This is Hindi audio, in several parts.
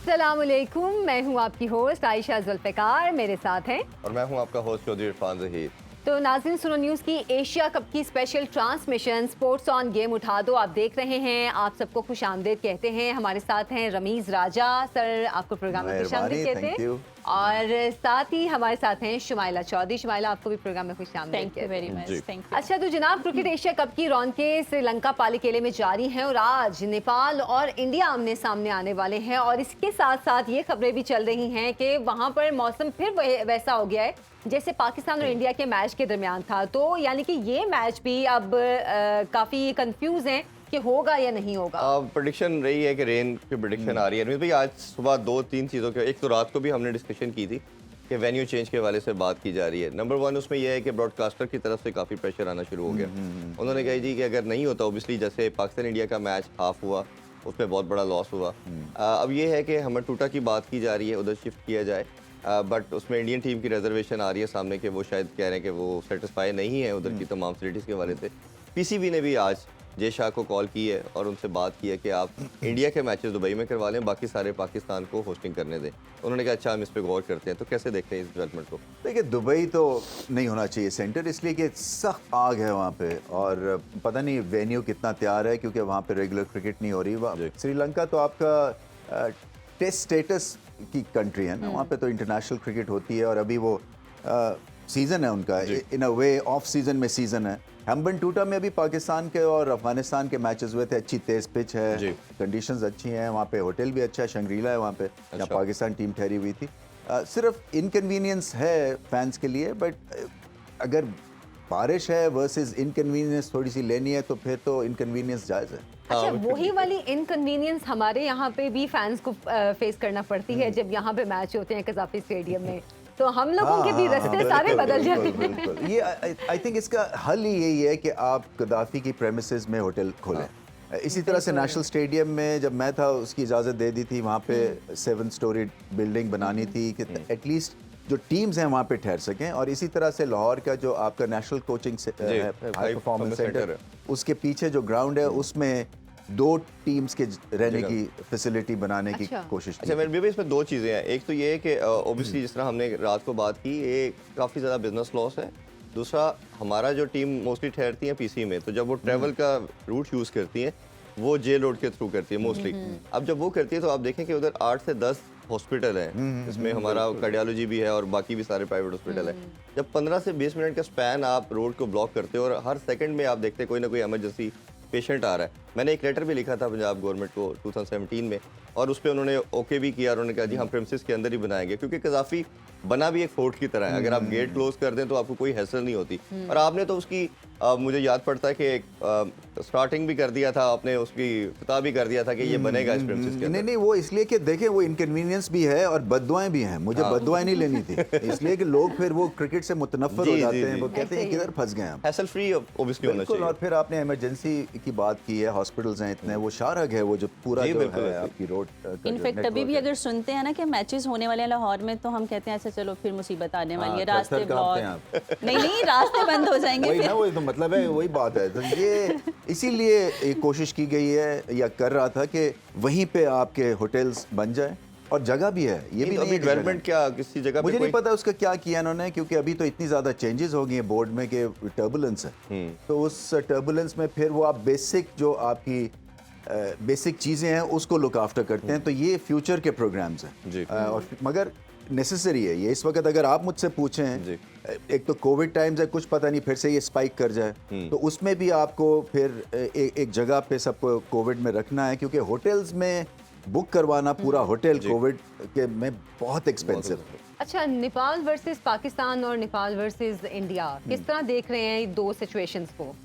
अस्सलामुअलैकुम, मैं हूं आपकी होस्ट आयशा जुल्फ़िकार, मेरे साथ हैं और मैं हूं आपका होस्ट चौधरी इरफान ज़हीर। तो नाज़रीन, सुनो न्यूज़ की एशिया कप की special transmission sports on game उठा दो आप देख रहे हैं। आप सबको खुशामदीद कहते हैं। हमारे साथ हैं रमीज़ राजा सर, आपको प्रोग्राम में खुशामदीद कहते हैं। और साथ ही हमारे साथ हैं शुमाइला चौधरी। शुमाइला, आपको भी प्रोग्राम में खुशामदीद। Thank you very much, thank you. अच्छा, तो जनाब, क्रिकेट एशिया कप की रौनकें श्रीलंका पालीकेले में जारी हैं और आज नेपाल और इंडिया आमने सामने आने वाले हैं। और इसके साथ साथ ये खबरें भी चल रही हैं कि वहाँ पर मौसम फिर वैसा हो गया है जैसे पाकिस्तान और इंडिया के मैच के दरमियान था। तो यानी कि ये मैच भी अब काफ़ी कंफ्यूज हैं कि होगा या नहीं होगा। प्रेडिक्शन रही है कि रेन की प्रेडिक्शन आ रही है। भाई आज सुबह 2-3 चीज़ों के, एक तो रात को भी हमने डिस्कशन की थी कि वेन्यू चेंज के हवाले से बात की जा रही है। नंबर 1 उसमें यह है कि ब्रॉडकास्टर की तरफ से काफ़ी प्रेशर आना शुरू हो गया। उन्होंने कहा जी कि अगर नहीं होता, ओबियसली जैसे पाकिस्तान इंडिया का मैच हाफ हुआ उसमें बहुत बड़ा लॉस हुआ। अब ये है कि हमर टूटा की बात की जा रही है, उधर शिफ्ट किया जाए। बट उसमें इंडियन टीम की रिजर्वेशन आ रही है सामने कि वो शायद कह रहे हैं कि वो सेटिस्फाई नहीं है उधर की तमाम फैसिलिटीज़ के हवाले से। पीसीबी ने भी आज जय शाह को कॉल की है और उनसे बात की है कि आप इंडिया के मैचेस दुबई में करवा लें, बाकी सारे पाकिस्तान को होस्टिंग करने दें। उन्होंने कहा अच्छा हम इस पर गौर करते हैं। तो कैसे देखते हैं इस डेवलपमेंट को? देखिए, दुबई तो नहीं होना चाहिए सेंटर, इसलिए कि सख्त आग है वहाँ पे और पता नहीं वेन्यू कितना तैयार है, क्योंकि वहाँ पे रेगुलर क्रिकेट नहीं हो रही। श्रीलंका तो आपका टेस्ट स्टेटस की कंट्री है ना, वहाँ पे तो इंटरनेशनल क्रिकेट होती है और अभी वो सीज़न है उनका, इन अ वे ऑफ सीज़न में सीज़न है। हैम्बन टूटा में अभी पाकिस्तान के और अफगानिस्तान के मैचेस हुए थे। अच्छी तेज पिच है, कंडीशंस अच्छी हैं, वहाँ पे होटल भी अच्छा है, शंग्रीला है वहाँ पे, जहाँ पाकिस्तान टीम ठहरी हुई थी। सिर्फ इनकन्वीनियंस है फैंस के लिए, बट अगर बारिश है वर्सेस इनकन्वीनियंस थोड़ी सी लेनी है तो फिर तो इनकन्वीनियंस जायज़ है। अच्छा, वही वाली इनकन्वीनियंस हमारे यहाँ पे भी फैंस को फेस करना पड़ती है जब यहाँ पे मैच होते हैं कज़ाफ़ी स्टेडियम में, तो हम लोगों के भी रास्ते सारे बदल जाते हैं। ये आई थिंक इसका हल ही यही है कि आप गद्दाफी की प्रेमिसेस में होटल खोलें। इसी तरह से नेशनल स्टेडियम में जब मैं था उसकी इजाज़त दे दी थी, वहाँ पे 7 स्टोरी बिल्डिंग बनानी थी कि एटलीस्ट जो टीम्स हैं वहाँ पे ठहर सकें। और इसी तरह से लाहौर का जो आपका national coaching high performance centre, उसके पीछे जो ग्राउंड है उसमें 2 टीम्स के रहने की फैसिलिटी बनाने की कोशिश की। अच्छा, मेरे भी इसमें 2 चीज़ें हैं। एक तो ये है कि ओबियसली जिस तरह हमने रात को बात की, ये काफ़ी ज़्यादा बिजनेस लॉस है। दूसरा, हमारा जो टीम मोस्टली ठहरती है पीसी में, तो जब वो ट्रैवल का रूट यूज़ करती हैं वो जे रोड के थ्रू करती है मोस्टली। अब जब वो करती है तो आप देखें कि उधर 8 से 10 हॉस्पिटल हैं, इसमें हमारा कार्डियोलॉजी भी है और बाकी भी सारे प्राइवेट हॉस्पिटल हैं। जब 15 से 20 मिनट का स्पैन आप रोड को ब्लॉक करते हो और हर सेकंड में आप देखते हैं कोई ना कोई इमरजेंसी पेशेंट आ रहा है। मैंने एक लेटर भी लिखा था पंजाब गवर्नमेंट को 2017 में और उस पर उन्होंने ओके भी किया और उन्होंने कहा जी हम प्रेमिसेस के अंदर ही बनाएंगे, क्योंकि कज़ाफ़ी बना भी एक फोर्ट की तरह है। अगर आप गेट क्लोज कर दें तो आपको कोई हैसल नहीं होती। और आपने तो उसकी मुझे याद पड़ता है कि स्टार्टिंग भी कर दिया था आपने, उसकी फतह भी कर दिया था कि ये बनेगा इस प्रेमिसेस के अंदर। नहीं, वो इसलिए कि देखें वो इनकन्वीनियंस भी है और बददुआएं भी हैं। मुझे बददुआएं नहीं लेनी थी, इसलिए कि लोग फिर वो क्रिकेट से मुतनफ़र हो जाते हैं, वो कहते हैं किधर फंस गए हम। हैसल फ्री ओबियसली होना चाहिए। और फिर आपने इमरजेंसी की बात की है, हॉस्पिटल्स हैं इतने, वो शारग है वो जो पूरा जो है आपकी रोड। इनफैक्ट अभी भी अगर सुनते हैं ना कि मैचेस होने वाले हैं लाहौर में, तो हम कहते हैं ऐसा चलो फिर मुसीबत आने वाली है, रास्ते ब्लॉक, नहीं रास्ते बंद हो जाएंगे। वही ना, वही तो मतलब है, वही बात है। तो ये इसीलिए एक कोशिश की गई है या कर रहा था कि वहीं पे आपके होटल्स बन जाए और जगह भी है। ये भी अभी डेवलपमेंट क्या किसी जगह मुझे नहीं पता उसका क्या किया इन्होंने, क्योंकि अभी तो इतनी ज़्यादा चेंजेस हो गई हैं बोर्ड में कि टर्बुलेंस है। तो उस टर्बुलेंस में फिर वो आप बेसिक जो आपकी बेसिक चीज़ें हैं उसको लुक आफ्टर करते हैं। तो ये फ्यूचर के प्रोग्राम्स हैं और मगर नेसेसरी है ये। इस वक्त अगर आप मुझसे पूछें, एक तो कोविड टाइम्स है, कुछ पता नहीं फिर से ये स्पाइक कर जाए, तो उसमें भी आपको फिर एक जगह पे सबको कोविड में रखना है, क्योंकि होटल्स में बुक करवाना पूरा होटल कोविड के में बहुत एक्सपेंसिव है। अच्छा, नेपाल वर्सेस पाकिस्तान और नेपाल वर्सेस इंडिया, किस तरह देख रहे हैं 2 सिचुएशंस को?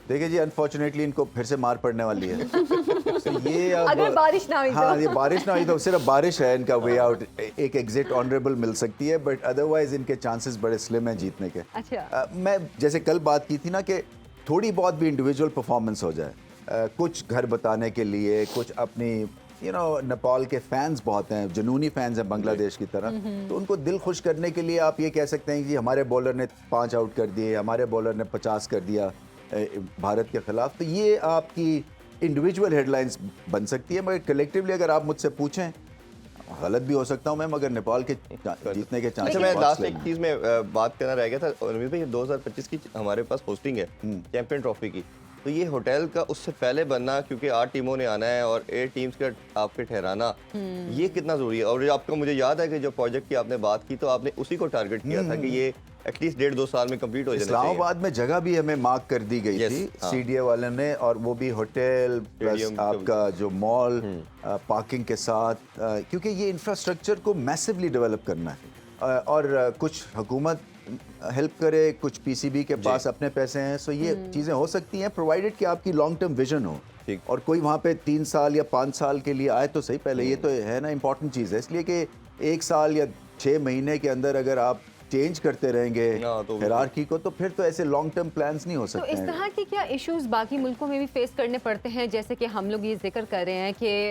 देखिए जी, अनफॉर्चुनेटली इनको फिर से मार पड़ने वाली है। तो ये अब अगर बारिश ना हुई तो, हाँ, ये बारिश ना हुई तो सिर्फ बारिश है इनका वे आउट, एक एग्जिट ऑनरेबल मिल सकती है, बट अदरवाइज इनके चांसेस बड़े स्लिम हैं जीतने के। अच्छा, मैं जैसे कल बात की थी ना कि थोड़ी बहुत भी इंडिविजुअल परफॉर्मेंस हो जाए, कुछ घर बताने के लिए, कुछ अपनी नेपाल के फैंस बहुत हैं, जुनूनी फैंस हैं बांग्लादेश की तरह, तो उनको दिल खुश करने के लिए आप ये कह सकते हैं कि हमारे बॉलर ने 5 आउट कर दिए, हमारे बॉलर ने 50 कर दिया भारत के खिलाफ। तो ये आपकी इंडिविजुअल हेडलाइंस बन सकती है, मगर कलेक्टिवली अगर आप मुझसे पूछें गलत भी हो सकता हूँ मैं, मगर नेपाल के जीतने के चांस अच्छा, मैं लास्ट एक चीज़ में बात करना रह गया था रमीज भाई, 2025 की हमारे पास होस्टिंग है चैंपियन ट्रॉफी की, तो ये होटल का उससे पहले बनना, क्योंकि 8 टीमों ने आना है और 8 टीम्स का आपके ठहराना, ये कितना ज़रूरी है। और आपका मुझे याद है कि जो प्रोजेक्ट की आपने बात की तो आपने उसी को टारगेट किया था कि ये एटलीस्ट 1.5-2 साल में कंप्लीट हो जाना चाहिए। इस्लामाबाद में जगह भी हमें मार्क कर दी गई Yes, थी हाँ। सीडीए वाले ने, और वो भी होटल प्लस Stadium आपका जो मॉल पार्किंग के साथ, क्योंकि ये इंफ्रास्ट्रक्चर को मैसिवली डेवलप करना है और कुछ हुकूमत हेल्प करे, कुछ पीसीबी के पास अपने पैसे हैं, सो ये चीज़ें हो सकती हैं प्रोवाइडेड कि आपकी लॉन्ग टर्म विजन हो। ठीक। और कोई वहाँ पे 3 साल या 5 साल के लिए आए तो सही, पहले ये तो है ना इम्पोर्टेंट चीज़ है, इसलिए कि 1 साल या 6 महीने के अंदर अगर आप चेंज करते रहेंगे हाँ, तो हायरार्की को, तो फिर तो ऐसे लॉन्ग टर्म प्लान्स नहीं हो तो सकते इस हैं। तरह के क्या इश्यूज बाकी मुल्कों में भी फेस करने पड़ते हैं? जैसे कि हम लोग ये जिक्र कर रहे हैं कि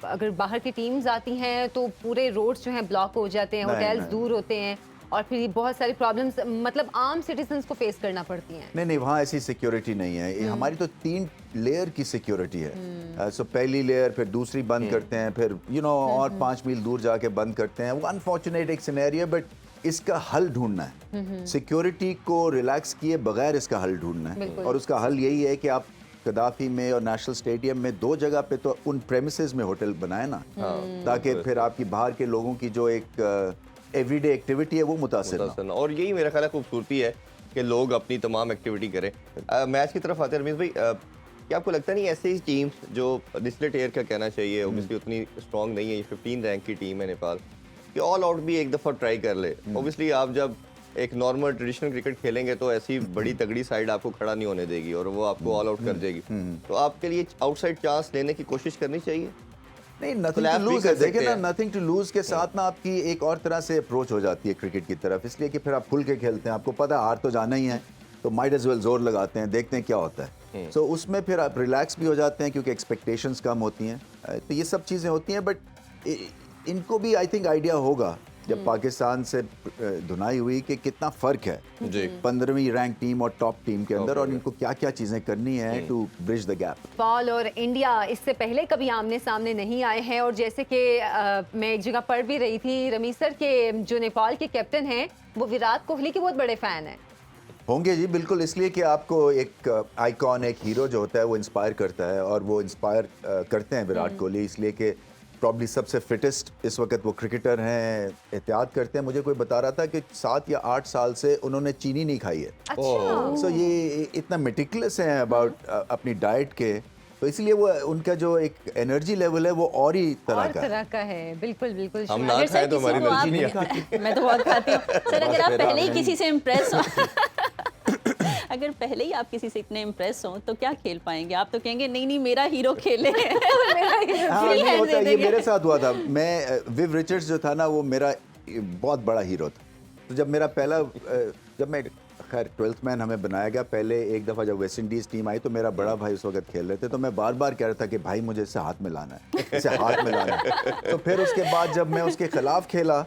अगर बाहर की टीम्स आती हैं तो पूरे रोड्स जो हैं ब्लॉक हो जाते हैं, नहीं, होटल्स नहीं। दूर होते हैं और फिर ये बहुत सारी प्रॉब्लम्स मतलब आम सिटीजन्स को फेस करना पड़ती हैं। नहीं नहीं, वहाँ ऐसी सिक्योरिटी नहीं है। ये हमारी तो 3 लेयर की सिक्योरिटी है। सो पहली लेयर, फिर दूसरी बंद करते हैं, फिर और 5 मील दूर जाके बंद करते हैं। वो अनफॉर्चुनेट एक सिनेरियो, बट इसका हल ढूंढना है। सिक्योरिटी को रिलैक्स किए बगैर इसका हल ढूंढना है, और उसका हल यही है कि आप कदाफी में और नेशनल स्टेडियम में 2 जगह पे तो उन प्रेमिसेस में होटल बनाए ना, ताकि फिर आपकी बाहर के लोगों की जो एक एवरीडे एक्टिविटी है वो मुतासिर ना हो। और यही मेरा ख्याल है खूबसूरती है कि लोग अपनी तमाम एक्टिविटी करें। मैच की तरफ आते हैं रमीज भाई, क्या आपको लगता नहीं ऐसे ही टीम्स जो डिस्प्ले एयर का कहना चाहिए ऑब्वियसली उतनी स्ट्रांग नहीं है, ये 15 रैंक की टीम है नेपाल, कि ऑल आउट भी एक दफ़ा ट्राई कर ले? ऑब्वियसली आप जब एक नॉर्मल ट्रेडिशनल क्रिकेट खेलेंगे तो ऐसी बड़ी तगड़ी साइड आपको खड़ा नहीं होने देगी और वो आपको ऑल आउट कर देगी, तो आपके लिए आउटसाइड चांस लेने की कोशिश करनी चाहिए। नहीं, नथिंग टू collapse भी लूज कर है। देखे सकते ना, हैं। नथिंग टू लूज के साथ ना आपकी एक और तरह से अप्रोच हो जाती है क्रिकेट की तरफ, इसलिए कि फिर आप खुल के खेलते हैं, आपको पता है हार तो जाना ही है, तो माइट एज वेल जोर लगाते हैं, देखते हैं क्या होता है। सो उसमें फिर आप रिलैक्स भी हो जाते हैं क्योंकि एक्सपेक्टेशंस कम होती हैं। तो ये सब चीज़ें होती हैं, बट इनको भी आई थिंक आइडिया होगा जब पाकिस्तान से धुनाई हुई कि कितना फ़र्क है जी। 15वीं रैंक टीम और टॉप टीम के अंदर, और इनको क्या क्या चीज़ें करनी है to bridge the gap. Nepal और इंडिया इससे पहले कभी आमने सामने नहीं आए हैं, और जैसे कि मैं एक जगह पढ़ भी रही थी, रमीज सर के जो नेपाल के कैप्टन हैं वो विराट कोहली के बहुत बड़े फैन हैं। होंगे जी, बिल्कुल, इसलिए कि आपको एक आइकॉन, एक हीरो जो होता है वो इंस्पायर करता है, और वो इंस्पायर करते हैं विराट कोहली, इसलिए कि प्रॉब्ली सबसे फिटेस्ट इस वक्त वो क्रिकेटर हैं। एहतियात करते हैं, मुझे कोई बता रहा था कि 7 या 8 साल से उन्होंने चीनी नहीं खाई है। अच्छा। सो ये इतना मेटिकुलस हैं अबाउट अपनी डाइट के, तो इसलिए वो उनका जो एक एनर्जी लेवल है वो और ही और तरह का है। तरह का है, बिल्कुल बिल्कुल। हम ना अगर खाए सर तो हमारी किसी को एनर्जी नहीं आप- आती। मैं तो बहुत खाती हूँ सर। अगर आप फिर पहले ही आप किसी से इम्प्रेस हो अगर पहले ही आप किसी से इतने इम्प्रेस हो तो क्या खेल पाएंगे? आप तो कहेंगे नहीं नहीं मेरा हीरो खेले। हाँ, Free नहीं hand होता, दे ये देंगे। मेरे साथ हुआ था। मैं विव रिचर्ड्स जो था ना, वो मेरा बहुत बड़ा हीरो था। तो जब मेरा पहला जब मैं खैर 12th मैन हमें बनाया गया, पहले एक दफ़ा जब वेस्ट इंडीज़ टीम आई तो मेरा बड़ा भाई उस वक्त खेल रहे थे, तो मैं बार बार कह रहा था कि भाई मुझे इससे हाथ मिलाना है, इसे हाथ मिलाना है। तो फिर उसके बाद जब मैं उसके खिलाफ खेला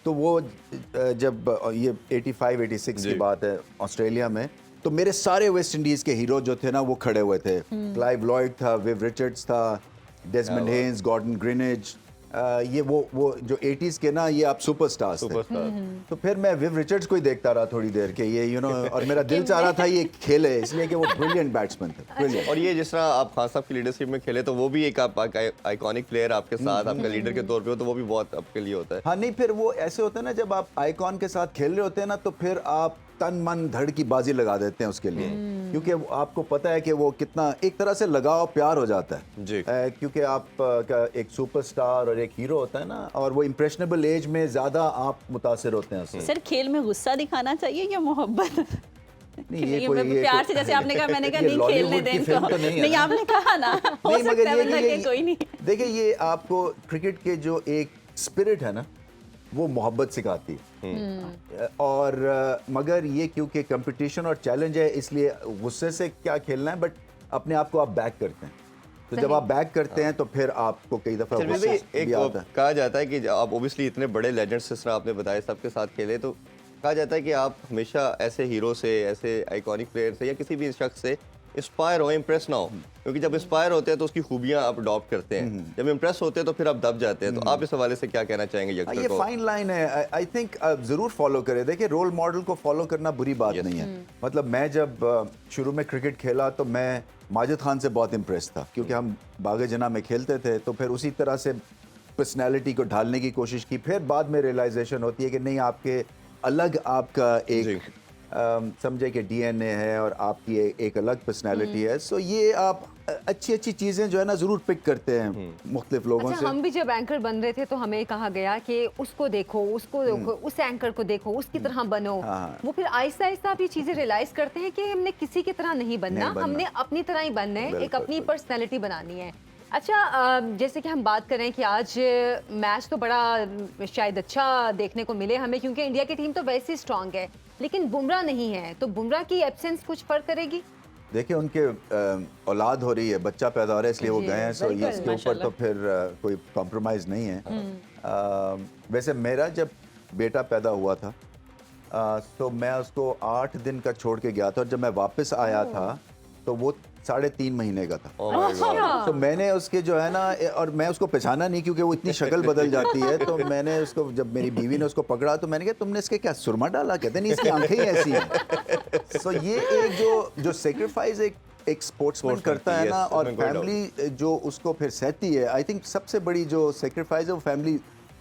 तो वो जब ये 85-86 की बात है ऑस्ट्रेलिया में, तो मेरे सारे वेस्ट इंडीज़ के हीरो जो थे ना वो खड़े हुए थे। क्लाइव लॉयड था, विव रिचर्ड्स था, डेजमंड हेन्स, गॉर्डन ग्रिनिज, ये वो जो 80s के ना, ये आप सुपरस्टार्स थे। सुपरस्टार। तो फिर मैं विव रिचर्ड्स को ही देखता रहा थोड़ी देर के, ये और मेरा दिल चाह रहा था ये खेले, इसलिए कि वो ब्रिलियंट बैट्समैन थे, ब्रिलियंट। और ये जिस तरह आप खान साहब की लीडरशिप में खेले तो वो भी एक आप आइकॉनिक प्लेयर आपके साथ आपका लीडर के तौर पे हो, तो वो भी बहुत आपके लिए होता है। हाँ नहीं, फिर वो ऐसे होता है ना, जब आप आइकॉन के साथ खेल रहे होते हैं ना, तो फिर आप तन मन धड़ की बाजी लगा देते हैं उसके लिए, क्योंकि आपको पता है कि वो कितना एक तरह से लगाव प्यार हो जाता है जी। क्योंकि आप का एक सुपरस्टार और एक हीरो होता है ना, और वो इम्प्रेशनेबल एज में ज़्यादा आप मुतासिर होते हैं उससे। सर खेल में गुस्सा दिखाना चाहिए या मोहब्बत? नहीं, ये प्यार से, जैसे आपने कहा, मैंने कहा ये नहीं खेलने लॉलीवुड की दें फिल्म इनको। तो नहीं है नहीं ना? आपने कहा ना, हो नहीं, सकता है बंदा के कोई नहीं। देखिए, ये आपको क्रिकेट के जो एक स्पिरिट है ना, वो मोहब्बत सिखाती है। और मगर ये क्योंकि कंपटीशन और चैलेंज है, इसलिए गुस्से से क्या खेलना है, बट अपने आप को आप बैक करते हैं। तो जब आप बैक करते हैं तो फिर आपको कई दफ़ा चल गुस्सा एक भी आता है। कहा जाता है कि आप ओबियसली इतने बड़े लेजेंड्स जिस तरह आपने बताया सबके साथ खेले, तो कहा जाता है कि आप हमेशा ऐसे हीरो से, ऐसे आइकॉनिक प्लेयर से या किसी भी शख्स से इंस्पायर हो, इम्प्रेस ना हो, क्योंकि जब इंस्पायर होते हैं तो उसकी खूबियां आप अडॉप्ट करते हैं, जब इम्प्रेस होते हैं तो फिर आप दब जाते हैं। तो आप इस हवाले से क्या कहना चाहेंगे ये यंगस्टर को? फाइन लाइन है, आई थिंक जरूर फॉलो करें। देखिए, रोल मॉडल को फॉलो करना बुरी बात नहीं है। मतलब मैं जब शुरू में क्रिकेट खेला तो मैं माजिद खान से बहुत इम्प्रेस था, क्योंकि हम बागे जना में खेलते थे, तो फिर उसी तरह से पर्सनैलिटी को ढालने की कोशिश की। फिर बाद में रियलाइजेशन होती है कि नहीं, आपके अलग आपका एक समझे कि डीएनए है और आपकी एक अलग पर्सनैलिटी है। सो ये आप अच्छी अच्छी चीज़ें जो है ना ज़रूर पिक करते हैं मुख्तलिफ लोगों अच्छा, से। हम भी जब एंकर बन रहे थे तो हमें कहा गया कि उसको देखो, उस एंकर को देखो, उसकी तरह बनो। हाँ। वो फिर आहिस्ता आहिस्ता आप ये चीजें रियलाइज करते हैं कि हमने किसी की तरह नहीं बनना, नहीं बनना। हमने अपनी तरह ही बनना है, एक बिल्कुल, अपनी बिल्कुल। पर्सनैलिटी बनानी है। अच्छा, जैसे कि हम बात करें कि आज मैच तो बड़ा शायद अच्छा देखने को मिले हमें, क्योंकि इंडिया की टीम तो वैसे ही स्ट्रांग है, लेकिन बुमराह नहीं है, तो बुमराह की एब्सेंस कुछ फर्क करेगी? देखिए, उनके औलाद हो रही है, बच्चा पैदा हो रहा है, इसलिए वो जी, गए हैं। सो ये बिल्कुल, इसके ऊपर तो फिर कोई कॉम्प्रोमाइज़ नहीं है। वैसे मेरा जब बेटा पैदा हुआ था तो मैं उसको 8 दिन का छोड़ के गया था, और जब मैं वापस आया था तो वो 3.5 महीने का था। Oh my God. अच्छा। तो मैंने उसके जो है ना, और मैं उसको पहचाना नहीं क्योंकि वो इतनी शक्ल बदल जाती है। तो मैंने उसको, जब मेरी बीवी ने उसको पकड़ा तो मैंने कहा, तुमने इसके क्या सुरमा डाला? कहते नहीं, इसकी आंखें ही ऐसी हैं। सो ये एक जो सेक्रीफाइस एक स्पोर्ट्समैन करता है yes, ना, और उसमें कोई doubt फैमिली जो उसको फिर सहती है, आई थिंक सबसे बड़ी जो सेक्रीफाइस है वो फैमिली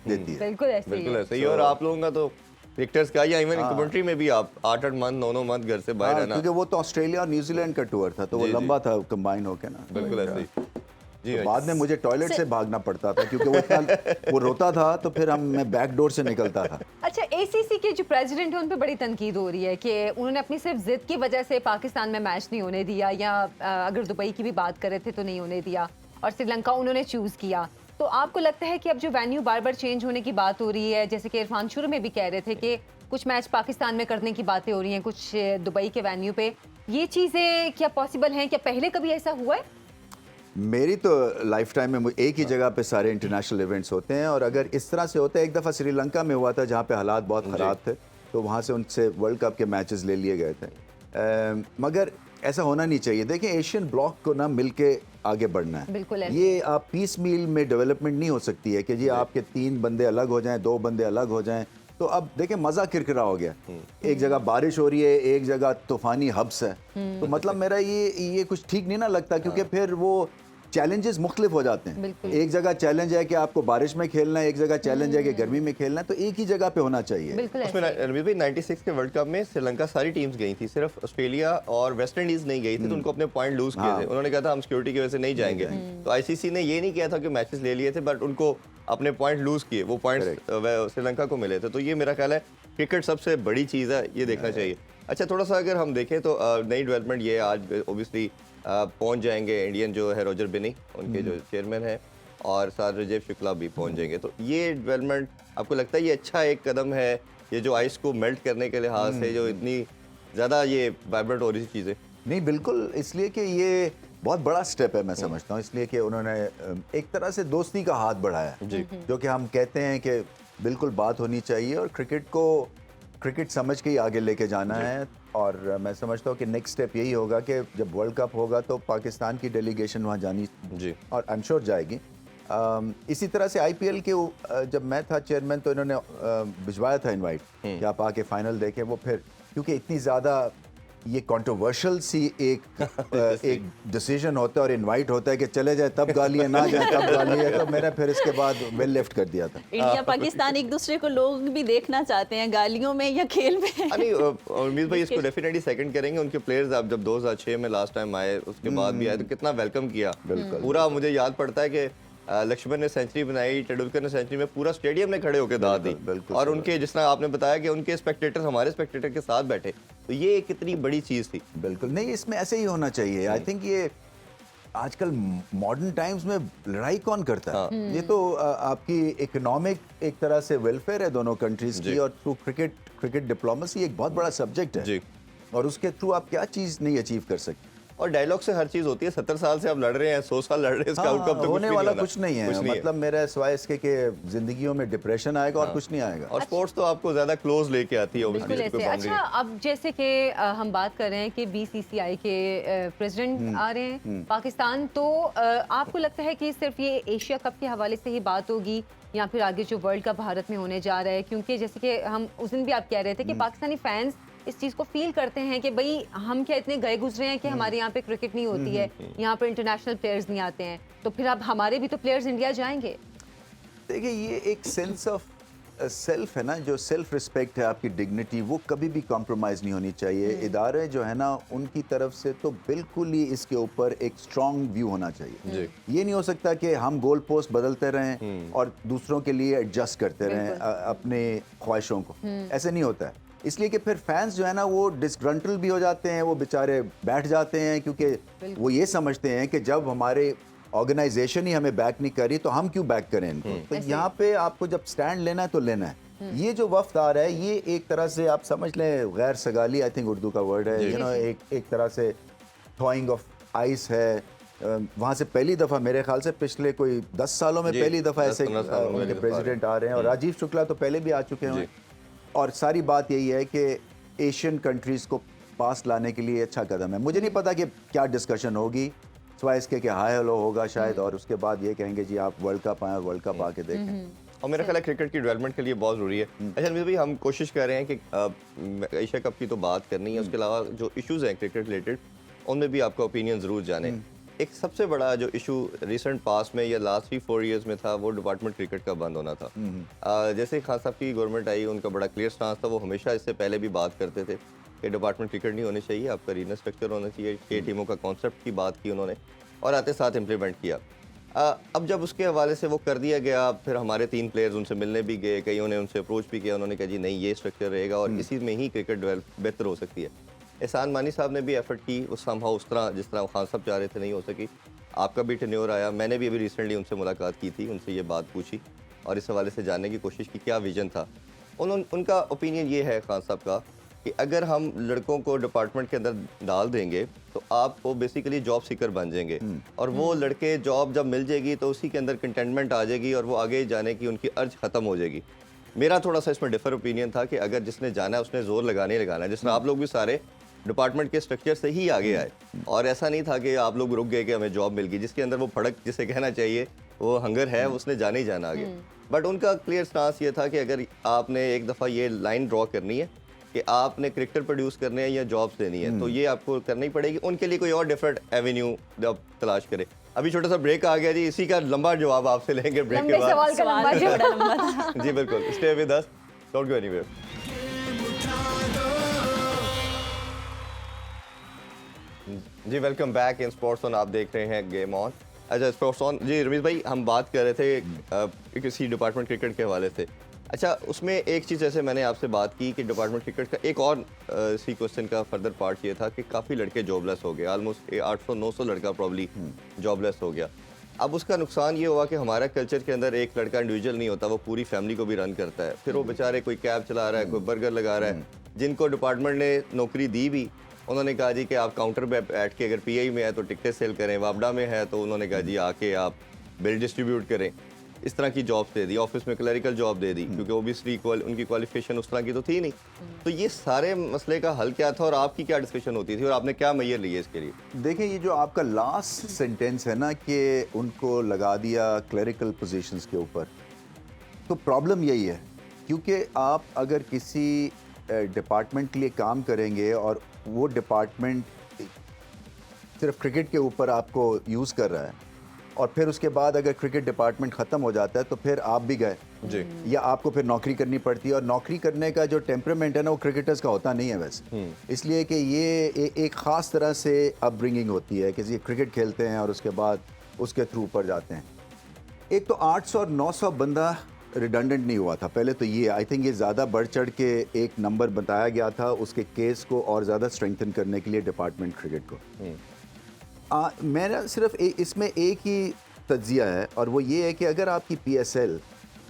देती है। बिल्कुल ऐसे ही बिल्कुल है। ऐसे ही। और आप लोगों का तो क्रिकेटर्स का, या इवन कमेंट्री में भी आप 8-8 मंथ 9-9 मंथ घर से बाहर हाँ, रहना, क्योंकि वो तो ऑस्ट्रेलिया और न्यूजीलैंड का टूर था, तो वो जी, जी। लंबा था कंबाइन होके ना। बिल्कुल ऐसे ही। जी तो बाद में मुझे टॉयलेट से भागना पड़ता था, क्योंकि वो रोता था, तो फिर मैं बैक डोर से निकलता था। अच्छा, एसीसी के जो प्रेसिडेंट हैं उन पे बड़ी तनकीद हो रही है कि उन्होंने अपनी सिर्फ जिद की वजह से पाकिस्तान में मैच नहीं होने दिया, या अगर दुबई की भी बात करे थे तो नहीं होने दिया, और श्रीलंका उन्होंने चूज किया। तो आपको लगता है कि अब जो वेन्यू बार बार चेंज होने की बात हो रही है, जैसे कि इरफान शुरू में भी कह रहे थे कि कुछ मैच पाकिस्तान में करने की बातें हो रही हैं, कुछ दुबई के वेन्यू पे, ये चीजें क्या पॉसिबल हैं? क्या पहले कभी ऐसा हुआ है? मेरी तो लाइफ टाइम में एक ही जगह पे सारे इंटरनेशनल इवेंट्स होते हैं, और अगर इस तरह से होता है, एक दफ़ा श्रीलंका में हुआ था जहाँ पे हालात बहुत ख़राब थे, तो वहाँ से उनसे वर्ल्ड कप के मैचेस ले लिए गए थे। मगर ऐसा होना नहीं चाहिए। देखिए, एशियन ब्लॉक को ना मिल के आगे बढ़ना है। बिल्कुल ऐसे। ये आप पीस मील में डेवलपमेंट नहीं हो सकती है कि जी आपके 3 बंदे अलग हो जाएं, 2 बंदे अलग हो जाएं। तो अब देखिए, मज़ा किरकिरा हो गया। एक जगह बारिश हो रही है, एक जगह तूफानी हब्स है। तो मतलब मेरा ये कुछ ठीक नहीं ना लगता, क्योंकि फिर वो चैलेंजेस मुख्तलिफ हो जाते हैं। बिल्कुल। एक जगह चैलेंज है कि आपको बारिश में खेलना है, एक जगह चैलेंज है कि गर्मी में खेलना है, तो एक ही जगह पे होना चाहिए। बिल्कुल उसमें ऐसे ही। रणवीर भाई 96 के वर्ल्ड कप में श्रीलंका सारी टीम्स गई थी, सिर्फ ऑस्ट्रेलिया और वेस्ट इंडीज नहीं गई थी, तो उनको अपने पॉइंट लूज किए थे। उन्होंने कहा था हम सिक्योरिटी की वजह से नहीं जाएंगे। तो आईसीसी ने ये नहीं किया था कि मैचेस ले लिए थे, बट उनको अपने पॉइंट लूज किए, वो पॉइंट श्रीलंका को मिले थे। तो ये मेरा ख्याल है क्रिकेट सबसे बड़ी चीज़ है, ये देखना चाहिए। अच्छा, थोड़ा सा अगर हम देखें तो नई डेवलपमेंट ये है, आज ओबियसली पहुंच जाएंगे इंडियन जो है रोजर बिनी, उनके जो चेयरमैन है, और साथ राजीव शुक्ला भी पहुंच जाएंगे। तो ये डेवलपमेंट आपको लगता है ये अच्छा एक कदम है, ये जो आइस को मेल्ट करने के लिहाज से जो इतनी ज़्यादा ये वाइब्रेंट हो रही चीज़ें? नहीं, बिल्कुल, इसलिए कि ये बहुत बड़ा स्टेप है, मैं समझता हूँ, इसलिए कि उन्होंने एक तरह से दोस्ती का हाथ बढ़ाया, जो कि हम कहते हैं कि बिल्कुल बात होनी चाहिए, और क्रिकेट को क्रिकेट समझ के ही आगे लेके जाना है। और मैं समझता हूँ कि नेक्स्ट स्टेप यही होगा कि जब वर्ल्ड कप होगा तो पाकिस्तान की डेलीगेशन वहाँ जानी, और आई एम श्योर जाएगी। इसी तरह से आईपीएल के जब मैं था चेयरमैन, तो इन्होंने भिजवाया था इनवाइट कि आप आके फाइनल देखें। वो फिर क्योंकि इतनी ज़्यादा ये कंट्रोवर्शियल सी एक डिसीजन होता है और इनवाइट होता है कि चले जाए तब गाली है, ना जाए तब गाली है, तो मैंने फिर इसके बाद वेल लेफ्ट कर दिया था। इंडिया पाकिस्तान एक दूसरे को लोग भी देखना चाहते हैं, गालियों में या खेल में। नहीं, उम्मीद भाई इसको डेफिनेटली सेकंड करेंगे। उनके प्लेयर्स आप जब 2006 में लास्ट टाइम आए, उसके बाद भी आए, तो कितना वेलकम किया। पूरा मुझे याद पड़ता है कि लक्ष्मण ने सेंचुरी बनाई, टेंडुलकर ने सेंचुरी में, पूरा स्टेडियम ने खड़े होकर दाद दी। और उनके, जिस तरह आपने बताया कि उनके स्पेक्टेटर हमारे स्पेक्टेटर के साथ बैठे, तो ये कितनी बड़ी चीज़ थी। बिल्कुल नहीं, इसमें ऐसे ही होना चाहिए। आई थिंक ये आजकल मॉडर्न टाइम्स में लड़ाई कौन करता है? ये तो आपकी इकोनॉमिक एक तरह से वेलफेयर है दोनों कंट्रीज की, और थ्रू क्रिकेट डिप्लोमेसी एक बहुत बड़ा सब्जेक्ट है, और उसके थ्रू आप क्या चीज़ नहीं अचीव कर सकते। और डायलॉग से हर चीज होती है। 70 साल से आप लड़ रहे हैं, 100 साल लड़ रहे हैं, इसका आउटकम तो होने कुछ भी वाला नहीं कुछ नहीं है, मतलब मेरा सिवाय इसके कि जिंदगियों में डिप्रेशन आएगा और कुछ नहीं आएगा। और स्पोर्ट्स तो आपको ज्यादा क्लोज लेके आती है बिल्कुल obviously, ऐसे। कोई अच्छा, boundary अब जैसे कि हम बात कर रहे हैं कि बीसीसीआई के प्रेसिडेंट आ रहे हैं पाकिस्तान, तो आपको लगता है कि सिर्फ ये एशिया कप के हवाले से ही बात होगी या फिर आगे जो वर्ल्ड कप भारत में होने जा रहा है? क्योंकि जैसे कि हम उस दिन भी आप कह रहे थे कि पाकिस्तानी फैंस इस चीज़ को फील करते हैं कि भाई हम क्या इतने गए गुजरे हैं कि हमारे यहाँ पे क्रिकेट नहीं होती है, यहाँ पर इंटरनेशनल प्लेयर्स नहीं आते हैं, तो फिर अब हमारे भी तो प्लेयर्स इंडिया जाएंगे। देखिए, ये एक सेंस ऑफ सेल्फ है ना, जो सेल्फ रिस्पेक्ट है, आपकी डिग्निटी, वो कभी भी कॉम्प्रोमाइज़ नहीं होनी चाहिए। इदारे जो है ना, उनकी तरफ से तो बिल्कुल ही इसके ऊपर एक स्ट्रॉन्ग व्यू होना चाहिए। ये नहीं हो सकता कि हम गोल पोस्ट बदलते रहें और दूसरों के लिए एडजस्ट करते रहें अपने ख्वाहिशों को। ऐसे नहीं होता है, इसलिए कि फिर फैंस जो है ना वो डिसग्रंटल भी हो जाते हैं, वो बेचारे बैठ जाते हैं, क्योंकि वो ये समझते हैं कि जब हमारे ऑर्गेनाइजेशन ही हमें बैक नहीं कर रही तो हम क्यों बैक करें इनको। तो यहाँ पे आपको जब स्टैंड लेना है तो लेना है। ये जो वफ्द आ रहा है, ये एक तरह से आप समझ लें गैर सगाली, आई थिंक उर्दू का वर्ड है, यू नो, एक तरह से थॉइंग ऑफ आइस है। वहाँ से पहली दफ़ा मेरे ख्याल से पिछले कोई 10 सालों में पहली दफ़ा ऐसे उनके प्रेसिडेंट आ रहे हैं, और राजीव शुक्ला तो पहले भी आ चुके हैं। और सारी बात यही है कि एशियन कंट्रीज़ को पास लाने के लिए अच्छा कदम है। मुझे नहीं पता कि क्या डिस्कशन होगी, सिवाय इसके कि हाई हेलो होगा शायद, और उसके बाद ये कहेंगे जी आप वर्ल्ड कप आए और वर्ल्ड कप आके देखें। और मेरा ख्याल है क्रिकेट की डेवलपमेंट के लिए बहुत ज़रूरी है। अच्छा अमित भाई, हम कोशिश कर रहे हैं कि एशिया कप की तो बात करनी है, उसके अलावा जो इश्यूज़ हैं क्रिकेट रिलेटेड, उनमें भी आपका ओपिनियन ज़रूर जाने। एक सबसे बड़ा जो इशू रिसेंट पास में या लास्ट 3-4 ईयर्स में था, वो डिपार्टमेंट क्रिकेट का बंद होना था। जैसे खान साहब की गवर्नमेंट आई, उनका बड़ा क्लियर स्टांस था, वो हमेशा इससे पहले भी बात करते थे कि डिपार्टमेंट क्रिकेट नहीं होनी चाहिए, आपका रीजनल स्ट्रक्चर होना चाहिए। 6 टीमों का कॉन्सेप्ट की बात की उन्होंने और आते साथ इम्प्लीमेंट किया। अब जब उसके हवाले से वो कर दिया गया, फिर हमारे 3 प्लेयर्स उनसे मिलने भी गए, कईयों ने उनसे अप्रोच भी किया, उन्होंने कहा जी नहीं, ये स्ट्रक्चर रहेगा और इसी में ही क्रिकेट बेहतर हो सकती है। एहसान मानी साहब ने भी एफर्ट की, उस समहाउ उस तरह जिस तरह खान साहब चाह रहे थे नहीं हो सकी। आपका भी टेन्योर आया, मैंने भी अभी रिसेंटली उनसे मुलाकात की थी, उनसे ये बात पूछी और इस हवाले से जानने की कोशिश की क्या विजन था। उनका ओपिनियन ये है खान साहब का कि अगर हम लड़कों को डिपार्टमेंट के अंदर डाल देंगे तो आप वो बेसिकली जॉब सीकर बन जाएंगे, और वो लड़के जॉब जब मिल जाएगी तो उसी के अंदर कंटेनमेंट आ जाएगी और वो आगे जाने की उनकी अर्ज ख़त्म हो जाएगी। मेरा थोड़ा सा इसमें डिफर ओपिनियन था कि अगर जिसने जाना है उसने ज़ोर लगाना है, जिस तरह आप लोग भी सारे डिपार्टमेंट के स्ट्रक्चर से ही आगे आए, और ऐसा नहीं था कि आप लोग रुक गए कि हमें जॉब मिल गई। जिसके अंदर वो फड़क जिसे कहना चाहिए, वो हंगर है, उसने जाना ही जाना आगे। बट उनका क्लियर स्टांस ये था कि अगर आपने एक दफ़ा ये लाइन ड्रॉ करनी है कि आपने क्रिकेटर प्रोड्यूस करने हैं या जॉब्स देनी है, तो ये आपको करनी पड़ेगी। उनके लिए कोई और डिफरेंट एवेन्यू आप तलाश करें। अभी छोटा सा ब्रेक आ गया जी, इसी का लंबा जवाब आपसे लेंगे ब्रेक के बाद। सवाल का लंबा जवाब। जी बिल्कुल, stay with us, don't go anywhere. जी welcome back in sports on, आप देख रहे हैं गेम ऑन। अच्छा स्पोर्ट्स ऑन जी, रमीज भाई हम बात कर रहे थे किसी डिपार्टमेंट क्रिकेट के हवाले से। अच्छा उसमें एक चीज़ जैसे मैंने आपसे बात की कि डिपार्टमेंट क्रिकेट का एक और सी क्वेश्चन का फर्दर पार्ट ये था कि काफ़ी लड़के जॉबलेस हो गए, ऑलमोस्ट 800-900 लड़का प्रॉब्ली जॉबलेस हो गया। अब उसका नुकसान ये हुआ कि हमारा कल्चर के अंदर एक लड़का इंडिविजुअल नहीं होता, वो पूरी फैमिली को भी रन करता है। फिर वो बेचारे कोई कैब चला रहा है, कोई बर्गर लगा रहा है। जिनको डिपार्टमेंट ने नौकरी दी भी, उन्होंने कहा जी कि आप काउंटर पे बैठ के, अगर पीआई में है तो टिकटें सेल करें, वापडा में है तो उन्होंने कहा जी आके आप बिल डिस्ट्रीब्यूट करें। इस तरह की जॉब्स दे दी, ऑफिस में क्लरिकल जॉब दे दी, क्योंकि ओबियसली उनकी क्वालिफिकेशन उस तरह की तो थी नहीं। तो ये सारे मसले का हल क्या था और आपकी क्या डिस्कशन होती थी और आपने क्या मैयर लिए इसके लिए? देखिए, ये जो आपका लास्ट सेंटेंस है ना कि उनको लगा दिया क्लरिकल पोजीशंस के ऊपर, तो प्रॉब्लम यही है, क्योंकि आप अगर किसी डिपार्टमेंट के लिए काम करेंगे और वो डिपार्टमेंट सिर्फ क्रिकेट के ऊपर आपको यूज़ कर रहा है, और फिर उसके बाद अगर क्रिकेट डिपार्टमेंट ख़त्म हो जाता है तो फिर आप भी गए जी, या आपको फिर नौकरी करनी पड़ती है। और नौकरी करने का जो टेम्परामेंट है ना, वो क्रिकेटर्स का होता नहीं है वैसे, इसलिए कि ये एक ख़ास तरह से अपब्रिंगिंग होती है कि ये क्रिकेट खेलते हैं और उसके बाद उसके थ्रू ऊपर जाते हैं। एक तो 800 और 900 बंदा रिडंडेंट नहीं हुआ था पहले, तो ये आई थिंक ये ज़्यादा बढ़ चढ़ के एक नंबर बताया गया था उसके केस को और ज़्यादा स्ट्रेंथन करने के लिए डिपार्टमेंट क्रिकेट को। मेरा सिर्फ इसमें एक ही तज्जिया है, और वो ये है कि अगर आपकी PSL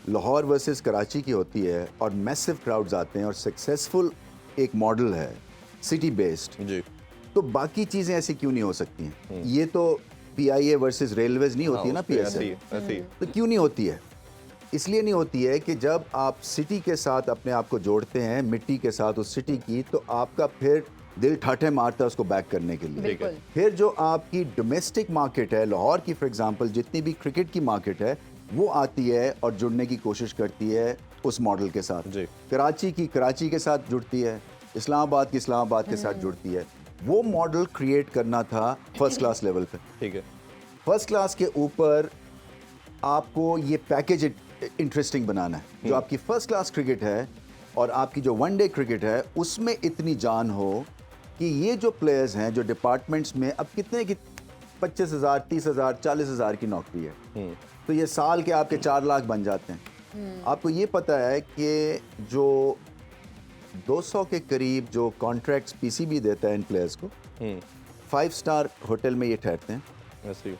लाहौर वर्सेस कराची की होती है और मैसिव क्राउड्स आते हैं और सक्सेसफुल एक मॉडल है सिटी बेस्ड, जी, तो बाकी चीज़ें ऐसी क्यों नहीं हो सकती हैं? ये तो PIA वर्सेस रेलवेज नहीं होती है ना, PSA, ऐसी तो क्यों नहीं होती है? इसलिए नहीं होती है कि जब आप सिटी के साथ अपने आप को जोड़ते हैं, मिट्टी के साथ उस सिटी की, तो आपका फिर दिल ठाठे मारता है उसको बैक करने के लिए। बिल्कुल। फिर जो आपकी डोमेस्टिक मार्केट है, लाहौर की फॉर एग्जांपल जितनी भी क्रिकेट की मार्केट है, वो आती है और जुड़ने की कोशिश करती है उस मॉडल के साथ। जी। कराची की कराची के साथ जुड़ती है, इस्लामाबाद की इस्लामाबाद के साथ जुड़ती है। वो मॉडल क्रिएट करना था फर्स्ट क्लास लेवल पे। ठीक है। फर्स्ट क्लास के ऊपर आपको ये पैकेज इंटरेस्टिंग बनाना है। जो आपकी फर्स्ट क्लास क्रिकेट है और आपकी जो वनडे क्रिकेट है, उसमें इतनी जान हो कि ये जो प्लेयर्स हैं जो डिपार्टमेंट्स में अब कितने की 25,000, 30,000, 40,000 की नौकरी है, तो ये साल के आपके 4 लाख बन जाते हैं। आपको ये पता है कि जो 200 के करीब जो कॉन्ट्रैक्ट्स PCB देता है इन प्लेयर्स को, 5 स्टार होटल में ये ठहरते हैं। ऐसी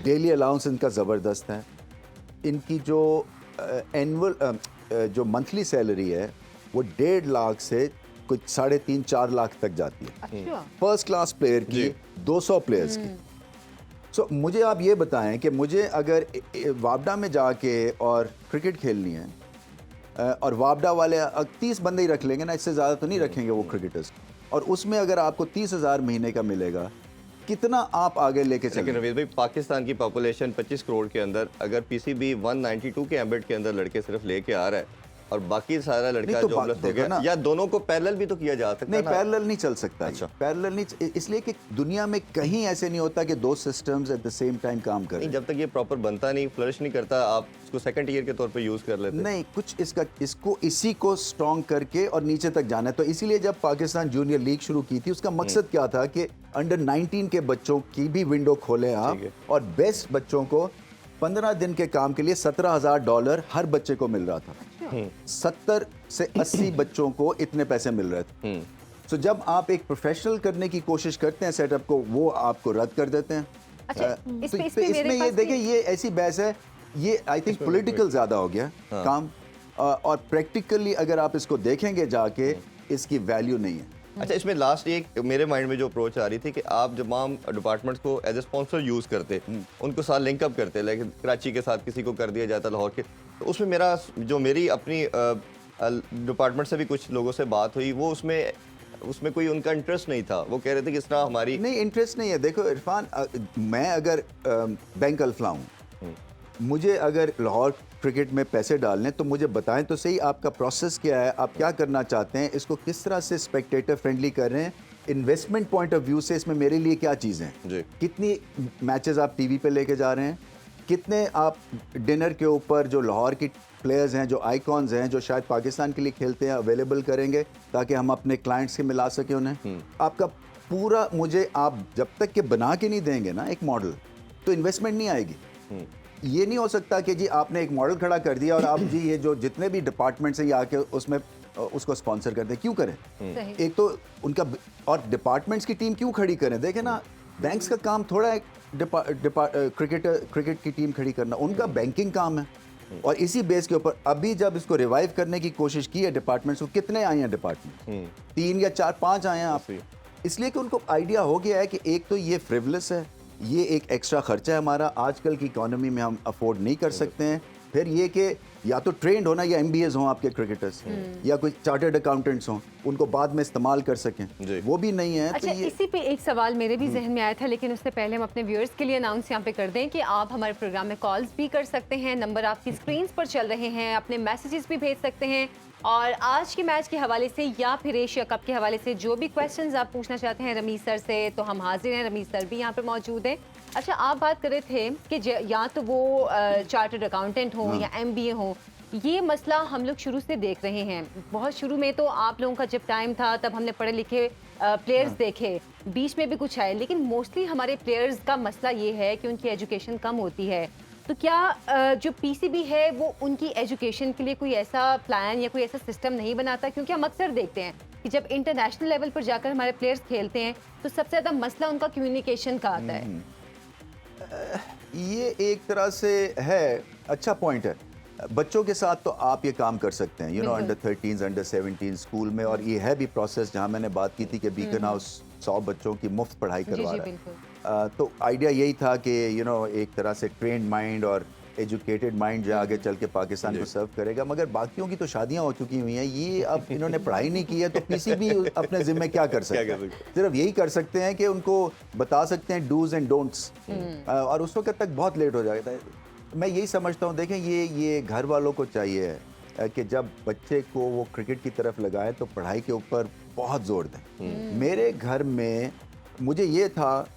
डेली अलाउंस इनका ज़बरदस्त है। इनकी जो एनुअल जो मंथली सैलरी है वो 1.5 लाख से कुछ 3.5-4 लाख तक जाती है अच्छा। फर्स्ट क्लास प्लेयर की, 200 प्लेयर्स की। सो मुझे आप ये बताएं कि मुझे अगर वापडा में जाके और क्रिकेट खेलनी है, और वापडा वाले 30 बंदे ही रख लेंगे ना, इससे ज़्यादा तो नहीं रखेंगे वो क्रिकेटर्स, और उसमें अगर आपको 30,000 महीने का मिलेगा, कितना आप आगे लेके लेकिन चलेंगे? रवीज भाई, पाकिस्तान की पॉपुलेशन 25 करोड़ के अंदर अगर PCB 192 के एम्बेड के अंदर लड़के सिर्फ लेके आ रहा है और बाकी सारा लड़का नहीं तो जॉबलेस हो देखो गया, ना, या दोनों को पैरेलल भी तो किया जा सकता है नहीं, ना। पैरेलल नहीं चल सकता। अच्छा। पैरेलल नहीं, इसलिए कि दुनिया में कहीं ऐसे नहीं होता कि 2 systems at the same time काम कर रहे नहीं, हैं। जब तक ये प्रॉपर बनता नहीं, फ्लरिश नहीं करता, आप इसको सेकंड ईयर के तौर पे यूज कर लेते हैं। नहीं, कुछ इसको इसी को स्ट्रॉन्ग करके और नीचे तक जाना है। तो इसीलिए जब पाकिस्तान जूनियर लीग शुरू की थी, उसका मकसद क्या था कि अंडर 19 के बच्चों की भी विंडो खोलें आप, ठीक है। और बेस्ट बच्चों को 15 दिन के काम के लिए $17,000 हर बच्चे को मिल रहा था। 70 से 80 बच्चों को इतने पैसे मिल रहे थे। तो जब आप एक प्रोफेशनल करने की कोशिश करते हैं सेटअप को, वो आपको रद्द कर देते हैं। अच्छा, इस पे मेरे इसमें ये पास देखिए, ये ऐसी बहस है, ये आई थिंक पॉलिटिकल ज्यादा हो गया काम, और प्रैक्टिकली अगर आप इसको देखेंगे जाके, इसकी वैल्यू नहीं है। अच्छा, इसमें लास्ट एक मेरे माइंड में जो अप्रोच आ रही थी कि आप तमाम डिपार्टमेंट्स को एज ए स्पॉन्सर यूज़ करते, उनको साथ लिंकअप करते, लेकिन कराची के साथ किसी को कर दिया जाता, लाहौर के, तो उसमें मेरी अपनी डिपार्टमेंट से भी कुछ लोगों से बात हुई, वो उसमें कोई उनका इंटरेस्ट नहीं था। वो कह रहे थे कि इस तरह हमारी नहीं, इंटरेस्ट नहीं है। देखो इरफान, मैं अगर बैंक अल्फला हूँ, मुझे अगर लाहौर क्रिकेट में पैसे डालने, तो मुझे बताएं तो सही आपका प्रोसेस क्या है, आप क्या करना चाहते हैं, इसको किस तरह से स्पेक्टेटर फ्रेंडली कर रहे हैं, इन्वेस्टमेंट पॉइंट ऑफ व्यू से इसमें मेरे लिए क्या चीज़ें जी। हैं, कितनी मैचेस आप टीवी पे लेके जा रहे हैं, कितने आप डिनर के ऊपर जो लाहौर की प्लेयर्स हैं, जो आइकॉन्स हैं, जो शायद पाकिस्तान के लिए खेलते हैं, अवेलेबल करेंगे ताकि हम अपने क्लाइंट्स से मिला सकें उन्हें। आपका पूरा, मुझे आप जब तक के बना के नहीं देंगे ना एक मॉडल, तो इन्वेस्टमेंट नहीं आएगी। ये नहीं हो सकता कि जी आपने एक मॉडल खड़ा कर दिया और आप जी ये जो जितने भी डिपार्टमेंट्स हैं ये आके उसमें उसको स्पॉन्सर कर दें। क्यों करें? सही। एक तो उनका, और डिपार्टमेंट्स की टीम क्यों खड़ी करें? देखें ना, बैंक्स का काम थोड़ा है क्रिकेट की टीम खड़ी करना, उनका बैंकिंग काम है। और इसी बेस के ऊपर अभी जब इसको रिवाइव करने की कोशिश की है डिपार्टमेंट्स को, कितने आए हैं डिपार्टमेंट? 3 या 4, 5 आए हैं आप। इसलिए कि उनको आइडिया हो गया है कि एक तो ये फ्रिवलेस है, ये एक एक्स्ट्रा खर्चा है हमारा, आजकल की इकोनॉमी में हम अफोर्ड नहीं कर सकते हैं। फिर ये कि या तो ट्रेंड होना या MBAs हों आपके क्रिकेटर्स, या कोई चार्टर्ड अकाउंटेंट्स हों, उनको बाद में इस्तेमाल कर सकें, वो भी नहीं है। अच्छा, तो ये इसी पे एक सवाल मेरे भी जहन में आया था, लेकिन उससे पहले हम अपने व्यूअर्स के लिए अनाउंस यहाँ पे कर दें कि आप हमारे प्रोग्राम में कॉल्स भी कर सकते हैं, नंबर आपकी स्क्रीन पर चल रहे हैं, अपने मैसेजेस भी भेज सकते हैं, और आज के मैच के हवाले से या फिर एशिया कप के हवाले से जो भी क्वेश्चंस आप पूछना चाहते हैं रमीज सर से, तो हम हाजिर हैं, रमीज सर भी यहाँ पे मौजूद हैं। अच्छा, आप बात कर रहे थे कि या तो वो चार्टर्ड अकाउंटेंट हो या MBA हो, ये मसला हम लोग शुरू से देख रहे हैं। बहुत शुरू में तो आप लोगों का जब टाइम था तब हमने पढ़े लिखे प्लेयर्स देखे, बीच में भी कुछ आए, लेकिन मोस्टली हमारे प्लेयर्स का मसला ये है कि उनकी एजुकेशन कम होती है। तो क्या जो PCB है वो उनकी एजुकेशन के लिए कोई ऐसा प्लान या कोई ऐसा सिस्टम नहीं बनाता? क्योंकि हम अक्सर देखते हैं कि जब इंटरनेशनल लेवल पर जाकर हमारे प्लेयर्स खेलते हैं तो सबसे ज़्यादा मसला उनका कम्युनिकेशन का आता है। ये एक तरह से है, अच्छा पॉइंट है। बच्चों के साथ तो आप ये काम कर सकते हैं, अंडर 13s, अंडर 17 स्कूल में, और ये है भी प्रोसेस जहाँ मैंने बात की थी कि बीकन हाउस 100 बच्चों की मुफ्त पढ़ाई जी करवा जी रहा है। बिल्कुल। तो आइडिया यही था कि एक तरह से ट्रेंड माइंड और एजुकेटेड माइंड जो आगे चल के पाकिस्तान को सर्व करेगा। मगर बाकियों की तो शादियां हो चुकी हुई हैं, ये अब इन्होंने पढ़ाई नहीं की है तो पीसीबी अपने जिम्मे क्या कर सकते हैं? सिर्फ यही कर सकते हैं कि उनको बता सकते हैं डूज एंड डोंट्स, और उस वक्त तक बहुत लेट हो जाएगा। मैं यही समझता हूँ, देखें ये घर वालों को चाहिए कि जब बच्चे को वो क्रिकेट की तरफ लगाएं तो पढ़ाई के ऊपर बहुत जोर दें। मेरे घर में मुझे ये था,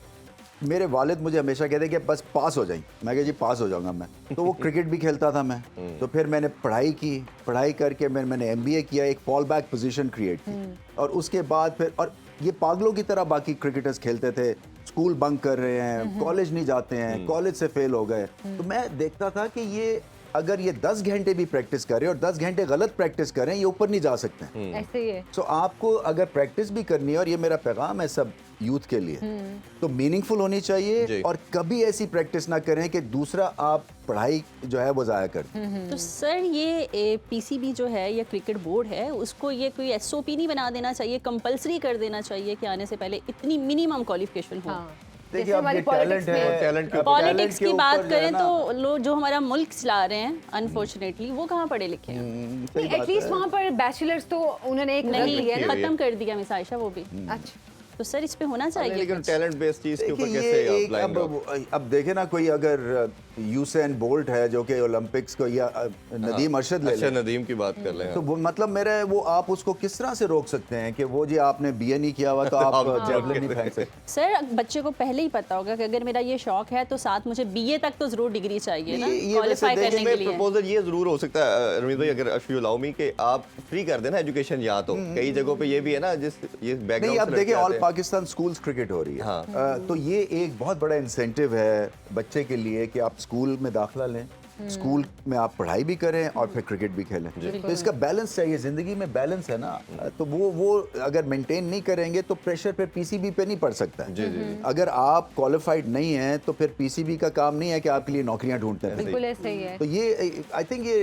मेरे वालिद मुझे हमेशा कहते कि बस पास हो जाएं। मैं कहा जी पास हो जाऊंगा मैं। तो वो क्रिकेट भी खेलता था मैं। तो फिर मैंने पढ़ाई की, पढ़ाई करके मैंने एमबीए किया, एक फॉल बैक पोजीशन क्रिएट की, और उसके बाद फिर, और ये पागलों की तरह बाकी क्रिकेटर्स खेलते थे, स्कूल बंक कर रहे हैं, कॉलेज नहीं जाते हैं, कॉलेज से फेल हो गए। तो मैं देखता था कि ये अगर ये 10 घंटे भी प्रैक्टिस करें और 10 घंटे गलत प्रैक्टिस करें, ये ऊपर नहीं जा सकते हैं। ऐसे ही है। सो आपको अगर प्रैक्टिस भी करनी है, और ये मेरा पैगाम है सब यूथ के लिए, तो मीनिंगफुल होनी चाहिए, और कभी ऐसी प्रैक्टिस ना करें कि दूसरा आप पढ़ाई जो है वो ज़ाया कर दें। तो सर ये पीसीबी जो है या क्रिकेट बोर्ड है, उसको ये कोई एसओपी नहीं बना देना चाहिए, कंपलसरी कर देना चाहिए कि आने से पहले इतनी मिनिमम क्वालिफिकेशन हो। हाँ। देखिए जैसे अब हमारी ये टैलेंट पॉलिटिक्स में है, टैलेंट के पॉलिटिक्स की ऊपर बात जो है करें ना, तो लोग जो हमारा मुल्क चला रहे हैं अनफॉर्चुनेटली वो कहाँ पढ़े लिखे हैं? सही बात एटलीस्ट है। वहाँ पर बैचलर्स तो उन्होंने एक रख नहीं, लिया ना। खत्म कर दिया मिस आयशा वो भी। अच्छा। तो सर इस पे होना चाहिए लेकिन कुछ। टैलेंट बेस्ड चीज के ऊपर देखिए कैसे ये एक आप लाएंगे? अब देखे ना, कोई अगर यूसेन बोल्ट है जो कि ओलंपिक्स को, या नदीम अरशद ले अच्छा लें, नदीम की बात कर लें। तो वो मतलब मेरा वो आप उसको किस तरह से रोक सकते हैं कि वो जी आपने बीए नहीं किया हुआ तो आप जेवलिन नहीं फेंक सकते? सर बच्चे को पहले ही पता होगा कि अगर मेरा ये शौक है तो साथ मुझे बीए तक तो जरूर डिग्री चाहिए ना ये क्वालिफाई वैसे करने के लिए। प्रपोजल ये जरूर हो सकता है रमीज भाई, अगर इफ यू अलाउ मी, कि आप फ्री कर देना एजुकेशन यहाँ। तो कई जगहों पे ये भी है ना, जिस ये नहीं, बैकग्राउंड अब देखिए ऑल पाकिस्तान स्कूल्स क्रिकेट हो रही है। हाँ। तो ये एक बहुत बड़ा इंसेंटिव है बच्चे के लिए कि आप स्कूल में दाखिला लें, स्कूल में आप पढ़ाई भी करें और फिर क्रिकेट भी खेलें। तो इसका बैलेंस चाहिए, जिंदगी में बैलेंस है ना। तो वो अगर मेंटेन नहीं करेंगे तो प्रेशर फिर पीसीबी पे नहीं पड़ सकता है। अगर आप क्वालिफाइड नहीं हैं तो फिर पीसीबी का काम नहीं है कि आपके लिए नौकरियां ढूंढते हैं। बिल्कुल ऐसे ही है। तो ये आई थिंक ये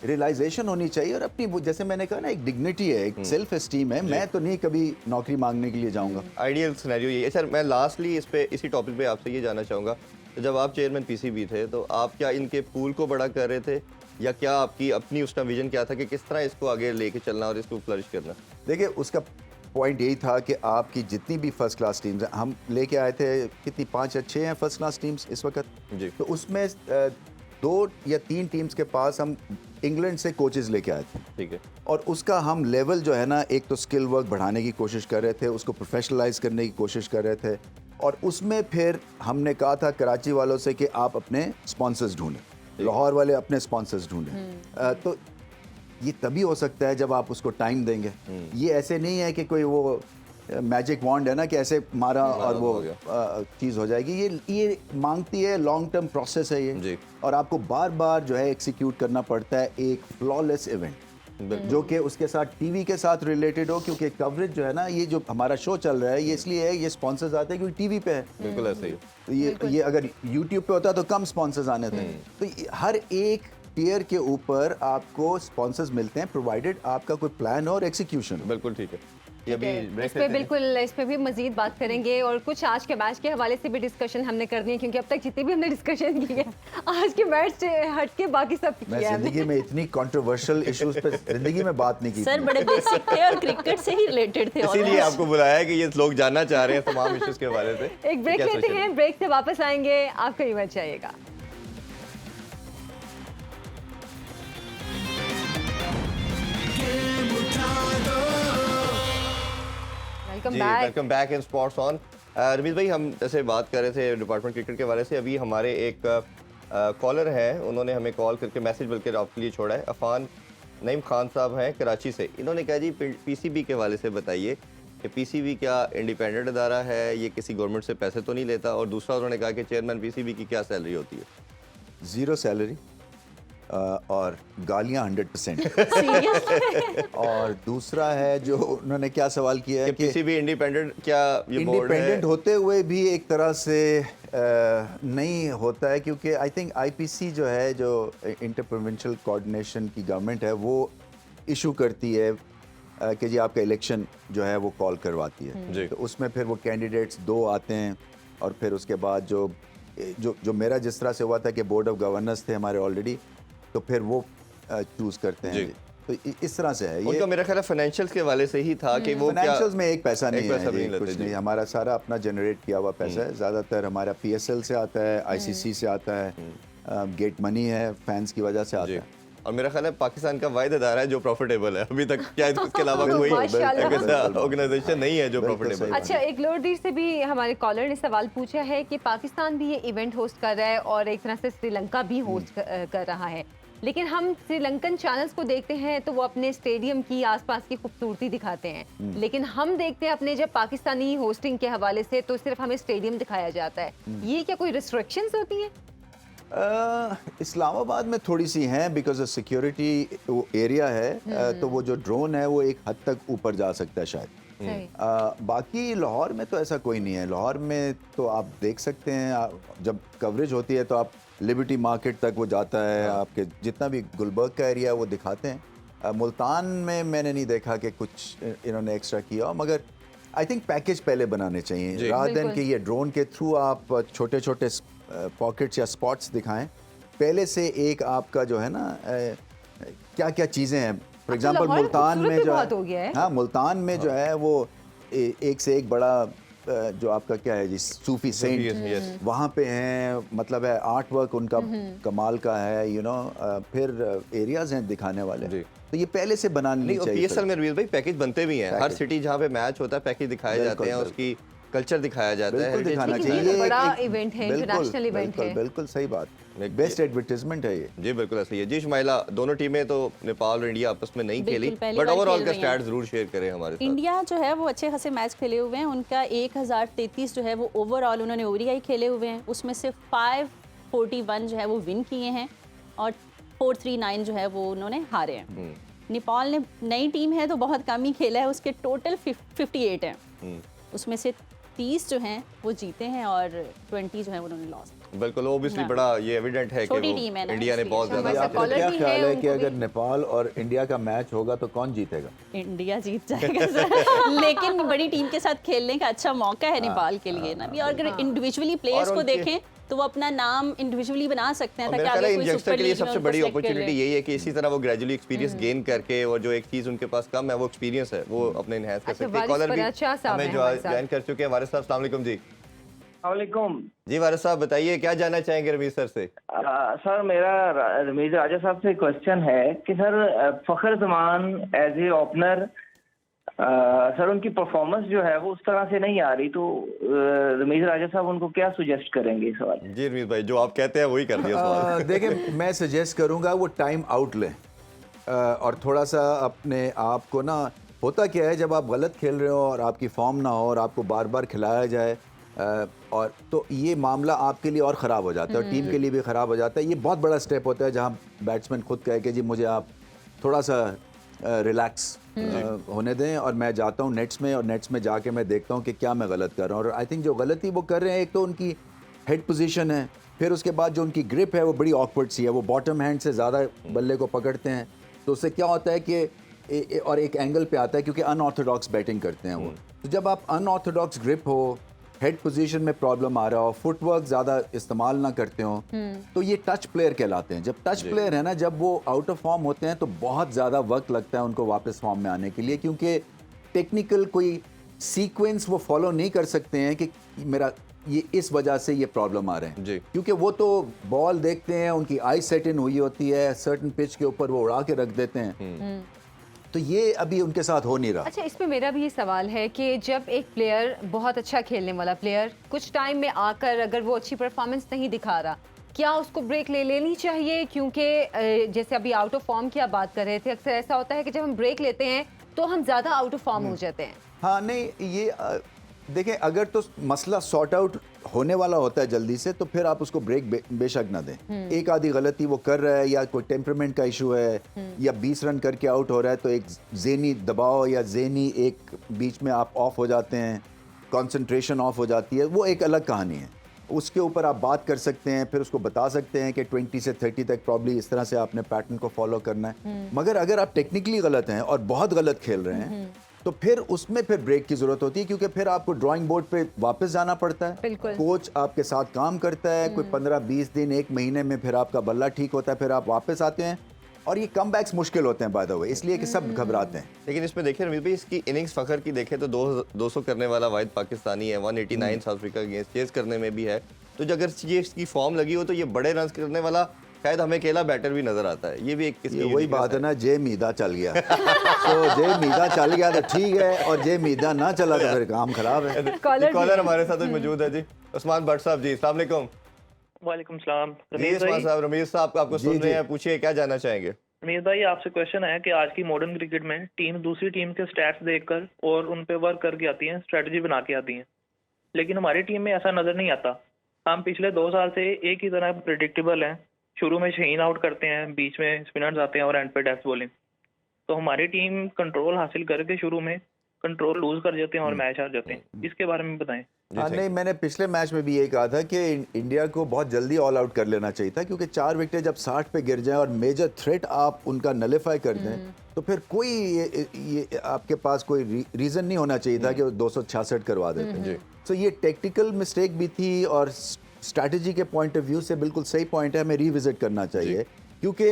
रियलाइजेशन होनी चाहिए, और अपनी जैसे मैंने कहा ना, एक डिग्निटी है, एक सेल्फ एस्टीम है। मैं तो नहीं कभी नौकरी मांगने के लिए जाऊंगा। आइडियल सिनेरियो ये है। सर मैं लास्टली इसी टॉपिक पे आपसे ये जानना चाहूँगा, तो जब आप चेयरमैन पीसीबी थे तो आप क्या इनके पूल को बड़ा कर रहे थे, या क्या आपकी अपनी उसका विजन क्या था कि किस तरह इसको आगे लेके चलना और इसको फ्लरिश करना? देखिए उसका पॉइंट यही था कि आपकी जितनी भी फर्स्ट क्लास टीम्स हैं, हम लेके आए थे, कितनी 5 या 6 हैं फर्स्ट क्लास टीम्स इस वक्त जी। तो उसमें 2 या 3 टीम्स के पास हम इंग्लैंड से कोचेस लेके आए थे। ठीक है। और उसका हम लेवल जो है ना, एक तो स्किल वर्क बढ़ाने की कोशिश कर रहे थे, उसको प्रोफेशनलाइज करने की कोशिश कर रहे थे, और उसमें फिर हमने कहा था कराची वालों से कि आप अपने स्पॉन्सर्स ढूंढें, लाहौर वाले अपने स्पॉन्सर्स ढूंढें। तो ये तभी हो सकता है जब आप उसको टाइम देंगे। ये ऐसे नहीं है कि कोई वो मैजिक वॉन्ड है ना कि ऐसे मारा और वो चीज़ हो जाएगी। ये मांगती है, लॉन्ग टर्म प्रोसेस है जी। ये, और आपको बार बार जो है एक्सिक्यूट करना पड़ता है एक फ्लॉलेस इवेंट, जो कि उसके साथ टीवी के साथ रिलेटेड हो, क्योंकि कवरेज जो है ना, ये जो हमारा शो चल रहा है ये इसलिए है, ये स्पॉन्सर्स आते हैं क्योंकि टीवी पे है। बिल्कुल ऐसे ही। तो ये अगर यूट्यूब पे होता तो कम स्पॉन्सर्स आने थे। तो हर एक टियर के ऊपर आपको स्पॉन्सर्स मिलते हैं, प्रोवाइडेड आपका कोई प्लान और एग्जीक्यूशन। बिल्कुल ठीक है। ये अभी इस पे बिल्कुल, इस पे भी मजीद बात करेंगे, और कुछ आज के मैच के हवाले से भी डिस्कशन हमने करनी है, क्योंकि अब तक जितनी भी हमने डिस्कशन की है आज के मैच से हट के बाकी सब मैं किया है जिंदगी में इतनी कंट्रोवर्शियल इश्यूज पे जिंदगी में बात नहीं की सर थी। बड़े बेसिक थे और क्रिकेट से ही रिलेटेड थे इसीलिए almost। आपको बुलाया है कि ये लोग जानना चाह रहे हैं तमाम इश्यूज के बारे में। एक ब्रेक क्या लेते सोचें? हैं, ब्रेक से वापस आएंगे, आप कहीं मत जाइएगा। वेलकम जी, back. Welcome back in sports on. Ramiz भाई, हम जैसे बात कर रहे थे डिपार्टमेंट क्रिकेट के बारे से, अभी हमारे एक कॉलर हैं, उन्होंने हमें कॉल करके मैसेज बल्कि आपके लिए छोड़ा है। अफान नईम खान साहब हैं कराची से। इन्होंने कहा जी पीसीबी के हवाले से बताइए कि पीसीबी क्या इंडिपेंडेंट अदारा है, ये किसी गवर्नमेंट से पैसे तो नहीं लेता, और दूसरा उन्होंने कहा कि चेयरमैन पीसीबी की क्या सैलरी होती है? 0 सैलरी और गालियां 100%। Serious? और दूसरा है जो उन्होंने क्या सवाल किया है कि पीसीबी इंडिपेंडेंट क्या ये बोर्ड है? इंडिपेंडेंट होते हुए भी एक तरह से नहीं होता है, क्योंकि आई थिंक आईपीसी जो है, जो इंटर प्रोविंशियल कोऑर्डिनेशन की गवर्नमेंट है, वो इशू करती है कि जी आपका इलेक्शन जो है वो कॉल करवाती जी। है, तो उसमें फिर वो कैंडिडेट्स 2 आते हैं और फिर उसके बाद जो जो जो मेरा जिस तरह से हुआ था कि बोर्ड ऑफ गवर्नर्स थे हमारे ऑलरेडी, तो फिर वो चूज़ करते हैं जी। जी। तो इस तरह से है ये। उनका मेरा ख्याल है फाइनेंशियल्स के हवाले से ही था कि वो क्या फाइनेंशियल्स में एक पैसा नहीं एक पैसा है भी जी, नहीं लेते, कुछ जी। नहीं, हमारा सारा अपना जनरेट किया हुआ पैसा है, ज़्यादातर हमारा PSL से आता है, ICC से आता है, गेट मनी है, फैंस की वजह से आता जी। है। और मेरा ख्याल है पाकिस्तान का वाहिद अदारा है जो प्रॉफिटेबल है अभी तक, क्या इसके अलावा कोई माशाल्लाह। एक ऐसा ऑर्गेनाइजेशन नहीं है जो बिल्कुल प्रॉफिटेबल सही है। अच्छा, एक लोअरदीर से भी हमारे कॉलर ने सवाल पूछा है कि पाकिस्तान भी ये इवेंट होस्ट कर रहा है और एक तरह से श्रीलंका भी होस्ट कर रहा है, लेकिन हम श्रीलंकन चैनल्स को देखते हैं तो वो अपने स्टेडियम की आसपास की खूबसूरती दिखाते हैं, लेकिन हम देखते हैं अपने जब पाकिस्तानी होस्टिंग के हवाले से तो सिर्फ हमें स्टेडियम दिखाया जाता है। ये क्या कोई रिस्ट्रिक्शंस होती हैं? इस्लामाबाद में थोड़ी सी हैं बिकॉज ऑफ सिक्योरिटी एरिया है, तो वो जो ड्रोन है वो एक हद तक ऊपर जा सकता है शायद। सही। बाकी लाहौर में तो ऐसा कोई नहीं है। लाहौर में तो आप देख सकते हैं, जब कवरेज होती है तो आप लिबर्टी मार्केट तक वो जाता है, आपके जितना भी गुलबर्ग का एरिया है वो दिखाते हैं। मुल्तान में मैंने नहीं देखा कि कुछ इन्होंने एक्स्ट्रा किया, मगर आई थिंक पैकेज पहले बनाने चाहिए जी। रादर देन बिल्कुल। कि ये ड्रोन के थ्रू आप छोटे छोटे पॉकेट्स या स्पॉट्स दिखाएं। पहले से एक आपका जो है ना क्या क्या चीज़ें हैं, फॉर एग्जांपल लाहौर मुल्तान खूबसूरत में भी जो बहुत हो गया है। हाँ, मुल्तान में जो है वो एक से एक बड़ा जो आपका क्या है जी, सूफी सेंट yes। वहाँ पे हैं, मतलब है आर्ट वर्क उनका कमाल का है, यू नो। फिर एरियाज हैं दिखाने वाले, जी। तो ये पहले से बनानी नहीं, और चाहिए। PSL में रवीज भाई पैकेज बनते भी हैं, हर पैकेज। सिटी जहाँ पे मैच होता है पैकेज दिखाए बिल्कुल, जाते हैं, बिल्कुल। उसकी कल्चर दिखाया जाता है, बिल्कुल heritage दिखाना लेकिन ये चाहिए। तो बड़ा एक- इवेंट है, बिल्कुल, इंटरनेशनल इवेंट बिल्कुल, है। बिल्कुल सही बात, एक- बेस्ट एडवर्टीजमेंट है ये। जी बिल्कुल ऐसा ही है। जी शुमाइला, दोनों टीमें तो नेपाल और इंडिया आपस में नहीं बिल्कुल, खेली, पहली बट बार ओवरऑल खेल का रही हैं। स्टैट जरूर शेयर करें हमारे साथ। इंडिया जो है वो अच्छे खासे मैच खेले हुए हैं। उनका 1033 जो है वो ओवरऑल उन्होंने ODI खेले हुए हैं, उसमें से 541 जो है वो विन किए हैं और 439 जो है वो उन्होंने हारे हैं। नेपाल ने नई टीम है तो बहुत कम ही खेला है, उसके टोटल 58 हैं, उसमें से 30 जो हैं वो जीते हैं और 20 जो है उन्होंने लॉस। बिल्कुल, ओब्वियसली हाँ। बड़ा ये एविडेंट है कि छोटी वो टीम है ना, इंडिया ने इसलिए। बहुत हमारे ज्यादा साथ आपका कॉलर क्या भी ख्याल हैं, है कि उनको अगर भी- नेपाल और इंडिया का मैच होगा तो कौन जीतेगा? इंडिया जीत जाएगा सर। लेकिन बड़ी टीम के साथ खेलने का अच्छा मौका है नेपाल के लिए ना भी, और अगर इंडिविजुअली प्लेयर्स और को उनके- देखें तो वो अपना नाम इंडिविजुअली बना सकते हैं और ताकि मेरे ख्याल है आगे इन कोई यंगस्टर सुपर के लिए लीग में सबसे उनको बड़ी select कर ले। अपॉर्चुनिटी यही है कि इसी तरह वो ग्रेजुअली एक्सपीरियंस गेन करके और जो एक चीज उनके पास कम है वो एक्सपीरियंस है, वो अपने इनहैंस कर अच्छा, सकते हैं। वारिस कॉलर भी पराचा साहब हमें हैं जो हमारे साथ। ज्वाइन कर चुके हैं, वारिस साहब अस्सलाम वालेकुम जी। वालेकुम। जी वारिस साहब बताइए क्या जानना चाहेंगे रमीज सर से? सर मेरा रमीज राजा साहब से क्वेश्चन है कि sir Fakhar Zaman as a opener sir उनकी परफॉर्मेंस जो है वो उस तरह से नहीं आ रही, तो रमीज राजा साहब उनको क्या सुजेस्ट करेंगे इस सवाल? जी रमीज भाई, जो आप कहते हैं वही कर दिया सवाल। देखिए, मैं सजेस्ट करूंगा वो टाइम आउट लें और थोड़ा सा अपने आप को ना, होता क्या है जब आप गलत खेल रहे हो और आपकी फॉर्म ना हो और आपको बार बार खिलाया जाए और तो ये मामला आपके लिए और ख़राब हो जाता है और टीम के लिए भी ख़राब हो जाता है। ये बहुत बड़ा स्टेप होता है जहाँ बैट्समैन खुद कहे कि जी मुझे आप थोड़ा सा रिलैक्स होने दें और मैं जाता हूँ नेट्स में, और नेट्स में जाके मैं देखता हूँ कि क्या मैं गलत कर रहा हूँ। और आई थिंक जो गलती वो कर रहे हैं, एक तो उनकी हेड पोजीशन है, फिर उसके बाद जो उनकी ग्रिप है वो बड़ी ऑकवर्ड सी है, वो बॉटम हैंड से ज़्यादा बल्ले को पकड़ते हैं, तो उससे क्या होता है कि और एक एंगल पे आता है क्योंकि अनऑर्थोडॉक्स बैटिंग करते हैं वो। तो जब आप अनऑर्थोडॉक्स ग्रिप हो, हेड पोजीशन में प्रॉब्लम आ रहा हो, फुटवर्क ज़्यादा इस्तेमाल ना करते हो, तो ये टच प्लेयर कहलाते हैं। जब टच प्लेयर है ना, जब वो आउट ऑफ फॉर्म होते हैं तो बहुत ज़्यादा वक्त लगता है उनको वापस फॉर्म में आने के लिए, क्योंकि टेक्निकल कोई सीक्वेंस वो फॉलो नहीं कर सकते हैं कि मेरा ये इस वजह से ये प्रॉब्लम आ रहे हैं जी। क्योंकि वो तो बॉल देखते हैं, उनकी आई सेट इन हुई होती है, सर्टन पिच के ऊपर वो उड़ा के रख देते हैं, तो ये अभी उनके साथ हो नहीं रहा। अच्छा, इस पे मेरा भी ये सवाल है कि जब एक प्लेयर, बहुत अच्छा खेलने वाला प्लेयर, कुछ टाइम में आकर अगर वो अच्छी परफॉर्मेंस नहीं दिखा रहा, क्या उसको ब्रेक ले लेनी चाहिए? क्योंकि जैसे अभी आउट ऑफ फॉर्म की आप बात कर रहे थे, अक्सर ऐसा होता है कि जब हम ब्रेक लेते हैं तो हम ज़्यादा आउट ऑफ फॉर्म हो जाते हैं। हाँ, नहीं, ये देखें, अगर तो मसला सॉर्ट आउट होने वाला होता है जल्दी से, तो फिर आप उसको ब्रेक बेशक ना दें। एक आधी गलती वो कर रहा है या कोई टेम्परामेंट का इशू है या 20 रन करके आउट हो रहा है, तो एक ज़हनी दबाव या ज़हनी एक बीच में आप ऑफ हो जाते हैं, कंसंट्रेशन ऑफ हो जाती है, वो एक अलग कहानी है। उसके ऊपर आप बात कर सकते हैं, फिर उसको बता सकते हैं कि 20 से 30 तक प्रॉब्ली इस तरह से आपने पैटर्न को फॉलो करना है। मगर अगर आप टेक्निकली गलत हैं और बहुत गलत खेल रहे हैं तो फिर उसमें फिर ब्रेक की जरूरत होती है, क्योंकि फिर आपको ड्राइंग बोर्ड पे वापस जाना पड़ता है। बिल्कुल। कोच आपके साथ काम करता है, कोई 15-20 दिन, 1 महीने में फिर आपका बल्ला ठीक होता है, फिर आप वापस आते हैं और ये कमबैक्स मुश्किल होते हैं बाय द वे, इसलिए कि सब घबराते हैं। लेकिन इसमें देखिए रमीज भाई, इसकी इनिंग्स फखर की देखें तो 200 करने वाला वाहिद पाकिस्तानी है, 189 साउथ अफ्रीका के अगेंस्ट चेस करने में भी है। तो जो अगर ये इसकी फॉर्म लगी हो तो ये बड़े रन करने वाला शायद हमें अकेला बैटर भी नजर आता है। ये भी एक ये वही बात है ना, जे मीदा चल गया तो जे मीदा चल गया तो ठीक है, और जे मीदा ना चला तो फिर काम खराब है। कॉलर हमारे साथ भी मौजूद है जी, उस्मान भट्ट साहब जी, अस्सलाम वालेकुम। वालेकुम सलाम। जी रमीज उस्मान भाई, साहब, रमीज साहब आपको सुन रहे हैं, पूछिए क्या जानना चाहेंगे। रमीज भाई आपसे क्वेश्चन है कि आज की मॉडर्न क्रिकेट में टीम दूसरी टीम के स्टैट्स देखकर और उन पे वर्क करके आती है, स्ट्रेटजी बना के आती है, लेकिन हमारी टीम में ऐसा नजर नहीं आता। हम पिछले 2 साल से एक ही तरह प्रिडिक्टेबल हैं। शुरू में शहीन आउट करते हैं, बीच में स्पिनर्स आते हैं और एंड पे डेथ बॉलिंग। तो हमारी टीम कंट्रोल हासिल करके शुरू में कंट्रोल लूज कर जाते हैं और मैच हार जाते हैं। इसके बारे में बताएं। हाँ नहीं, मैंने पिछले मैच में भी ये कहा था कि इंडिया को बहुत जल्दी ऑल आउट कर लेना चाहिए था, क्योंकि 4 विकेटें जब 60 पे गिर जाएं और मेजर थ्रेट आप उनका नलिफाई कर दें तो फिर कोई ये आपके पास कोई रीज़न नहीं होना चाहिए था कि वो 266 करवा देते हैं। तो ये टेक्निकल मिस्टेक भी थी और स्ट्रैटेजी के पॉइंट ऑफ व्यू से बिल्कुल सही पॉइंट है, हमें रिविजिट करना चाहिए, क्योंकि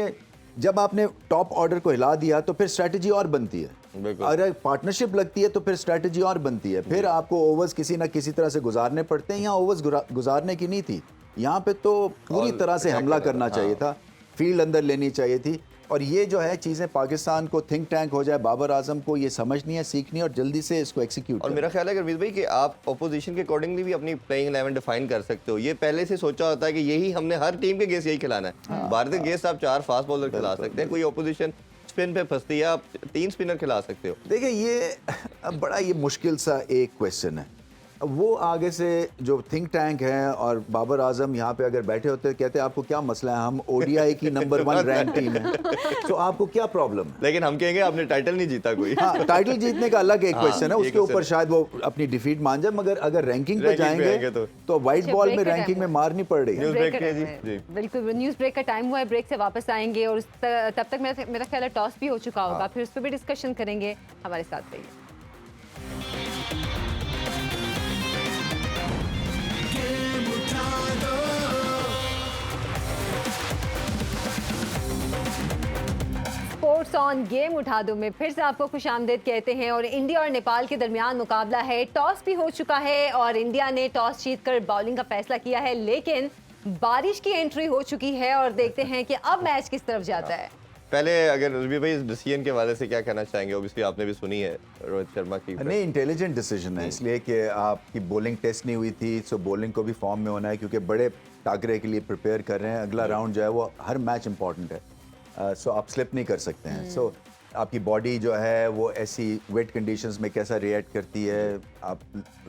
जब आपने टॉप ऑर्डर को हिला दिया तो फिर स्ट्रैटेजी और बनती है। अगर पार्टनरशिप लगती है तो फिर स्ट्रैटेजी और बनती है, फिर आपको ओवर्स किसी ना किसी तरह से गुजारने पड़ते हैं। यहाँ ओवर्स गुजारने की नहीं थी, यहाँ पे तो पूरी तरह से हमला करना चाहिए था, फील्ड अंदर लेनी चाहिए थी। और ये जो है चीज़ें पाकिस्तान को थिंक टैंक हो जाए, बाबर आजम को ये समझनी है, सीखनी है और जल्दी से इसको एग्जीक्यूट। और मेरा ख्याल है रमीज भाई कि आप अपोजिशन के अकॉर्डिंगली भी अपनी प्लेइंग 11 डिफाइन कर सकते हो। ये पहले से सोचा होता है कि यही हमने हर टीम के अगेंस्ट यही खिलाना है। भारत के अगेंस्ट आप 4 फास्ट बॉलर खिला सकते हैं, कोई अपोजिशन स्पिन पे फंसती है आप 3 स्पिनर खिला सकते हो। देखिए ये बड़ा ये मुश्किल सा एक क्वेश्चन है। वो आगे से जो थिंक टैंक है और बाबर आजम यहाँ पे अगर बैठे होते कहते आपको क्या मसला है, हम ओडीआई की नंबर 1 रैंक टीम है, तो आपको क्या प्रॉब्लम है? लेकिन हम कहेंगे आपने टाइटल नहीं जीता कोई। हाँ, टाइटल जीतने का अलग एक क्वेश्चन है, ये उसके ऊपर शायद वो अपनी डिफीट मान जाए, मगर अगर रैंकिंग पे रैंकिंग पे जाएंगे आएंगे तो व्हाइट अच्छा, बॉल ब्रेक में का टाइम रैंकिंग में है। मारनी पड़ रही है। न्यूज़ ब्रेक के जी जी। बिल्कुल, न्यूज़ ब्रेक का टाइम हुआ है, ब्रेक से वापस आएंगे और तब तक मेरा ख्याल है टॉस भी हो चुका होगा, फिर उस पर भी डिस्कशन करेंगे। हमारे साथ रहिए। स्पोर्ट्स ऑन गेम उठा दो में फिर से आपको खुशामदीद कहते हैं और इंडिया और नेपाल के दरमियान मुकाबला है। टॉस भी हो चुका है और इंडिया ने टॉस जीतकर बॉलिंग का फैसला किया है, लेकिन बारिश की एंट्री हो चुकी है और देखते हैं कि अब मैच किस तरफ जाता है। पहले अगर रवि भाई इस डिसीजन के हवाले से क्या कहना चाहेंगे? ऑब्वियसली आपने भी सुनी है रोहित शर्मा की। नहीं, इंटेलिजेंट डिसीजन है, इसलिए कि आपकी बॉलिंग टेस्ट नहीं हुई थी, सो बॉलिंग को भी फॉर्म में होना है, क्योंकि बड़े टाकरे के लिए प्रिपेयर कर रहे हैं। अगला राउंड जो है वो हर मैच इंपॉर्टेंट है, सो आप स्लिप नहीं कर सकते हैं। सो आपकी बॉडी जो है वो ऐसी वेट कंडीशंस में कैसा रिएक्ट करती है, आप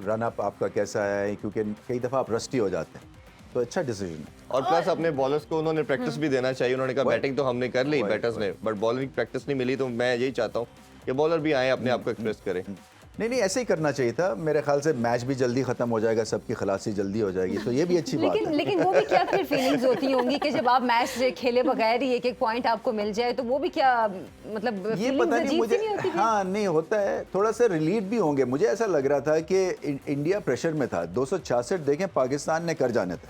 रन अप आपका कैसा है, क्योंकि कई दफ़ा आप रस्टी हो जाते हैं। तो अच्छा डिसीजन। और प्लस अपने बॉलर्स को उन्होंने प्रैक्टिस भी देना चाहिए। उन्होंने कहा बैटिंग तो हमने कर ली बैटर्स ने, बट बॉलिंग प्रैक्टिस नहीं मिली, तो मैं यही चाहता हूँ कि बॉलर भी आए अपने आप को एक्सप्रेस करें। नहीं, ऐसे ही करना चाहिए था। मेरे ख्याल से मैच भी जल्दी खत्म हो जाएगा, सबकी खलासी जल्दी हो जाएगी, तो ये भी अच्छी बात है। लेकिन वो भी क्या फिर फीलिंग्स होती होंगी कि जब आप मैच खेले बगैर ही एक पॉइंट आपको मिल जाए, तो वो भी क्या मतलब ये पता नहीं मुझे। हाँ नहीं, होता है, थोड़ा सा रिलीव भी होंगे। मुझे ऐसा लग रहा था कि इंडिया प्रेशर में था। 266 देखें पाकिस्तान ने कर जाने थे,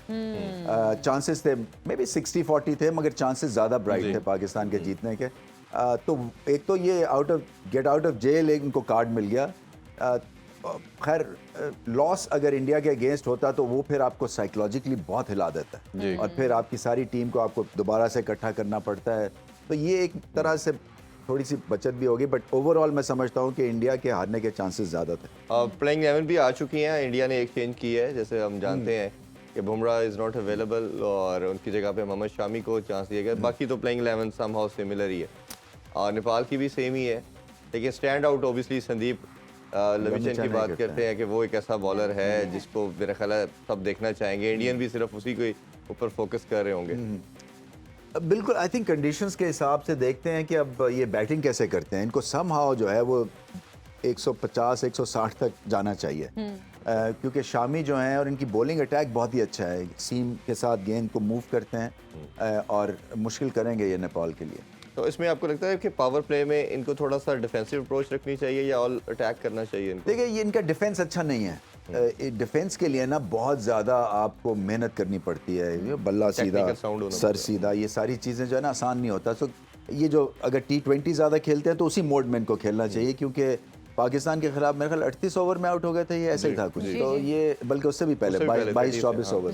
चांसेस थे मे बी 60-40 थे, मगर चांसेस ज़्यादा ब्राइट थे पाकिस्तान के जीतने के। तो एक तो ये गेट आउट ऑफ जेल एक इनको कार्ड मिल गया। खैर लॉस अगर इंडिया के अगेंस्ट होता तो वो फिर आपको साइकोलॉजिकली बहुत हिला देता है, और फिर आपकी सारी टीम को आपको दोबारा से इकट्ठा करना पड़ता है। तो ये एक तरह से थोड़ी सी बचत भी होगी, बट ओवरऑल मैं समझता हूँ कि इंडिया के हारने के चांसेस ज़्यादा थे। प्लेइंग 11 भी आ चुकी हैं, इंडिया ने एक चेंज की है। जैसे हम जानते हैं कि बुमराह इज़ नॉट अवेलेबल और उनकी जगह पे मोहम्मद शामी को चांस दिया गया। बाकी तो प्लेइंग 11 समहाउ सिमिलर ही है, और नेपाल की भी सेम ही है। लेकिन स्टैंड आउट ऑब्वियसली संदीप लविचन की बात करते हैं कि वो एक ऐसा बॉलर है जिसको मेरा ख्याल है सब देखना चाहेंगे। इंडियन भी सिर्फ उसी के ऊपर फोकस कर रहे होंगे। बिल्कुल, आई थिंक कंडीशंस के हिसाब से देखते हैं कि अब ये बैटिंग कैसे करते हैं। इनको समहाउ जो है वो 150-160 तक जाना चाहिए। क्योंकि शामी जो हैं और इनकी बॉलिंग अटैक बहुत ही अच्छा है, सीम के साथ गेंद को मूव करते हैं और मुश्किल करेंगे ये नेपाल के लिए। तो इसमें आपको लगता है कि पावर प्ले में इनको थोड़ा सा डिफेंसिव अप्रोच रखनी चाहिए या ऑल अटैक करना चाहिए इनको? देखिए ये इनका डिफेंस अच्छा नहीं है। डिफेंस के लिए ना बहुत ज़्यादा आपको मेहनत करनी पड़ती है, ये बल्ला सीधा, Technical sound होना सर पड़ता है। सीधा, ये सारी चीज़ें जो है ना आसान नहीं होता। तो ये जो अगर T20 ज़्यादा खेलते हैं तो उसी मोड में इनको खेलना चाहिए, क्योंकि पाकिस्तान के खिलाफ मेरे ख्याल 38 ओवर में आउट हो गए थे, ये ऐसे ही था कुछ। तो ये बल्कि उससे भी पहले उससे भी पहले 22-24 हाँ। ओवर।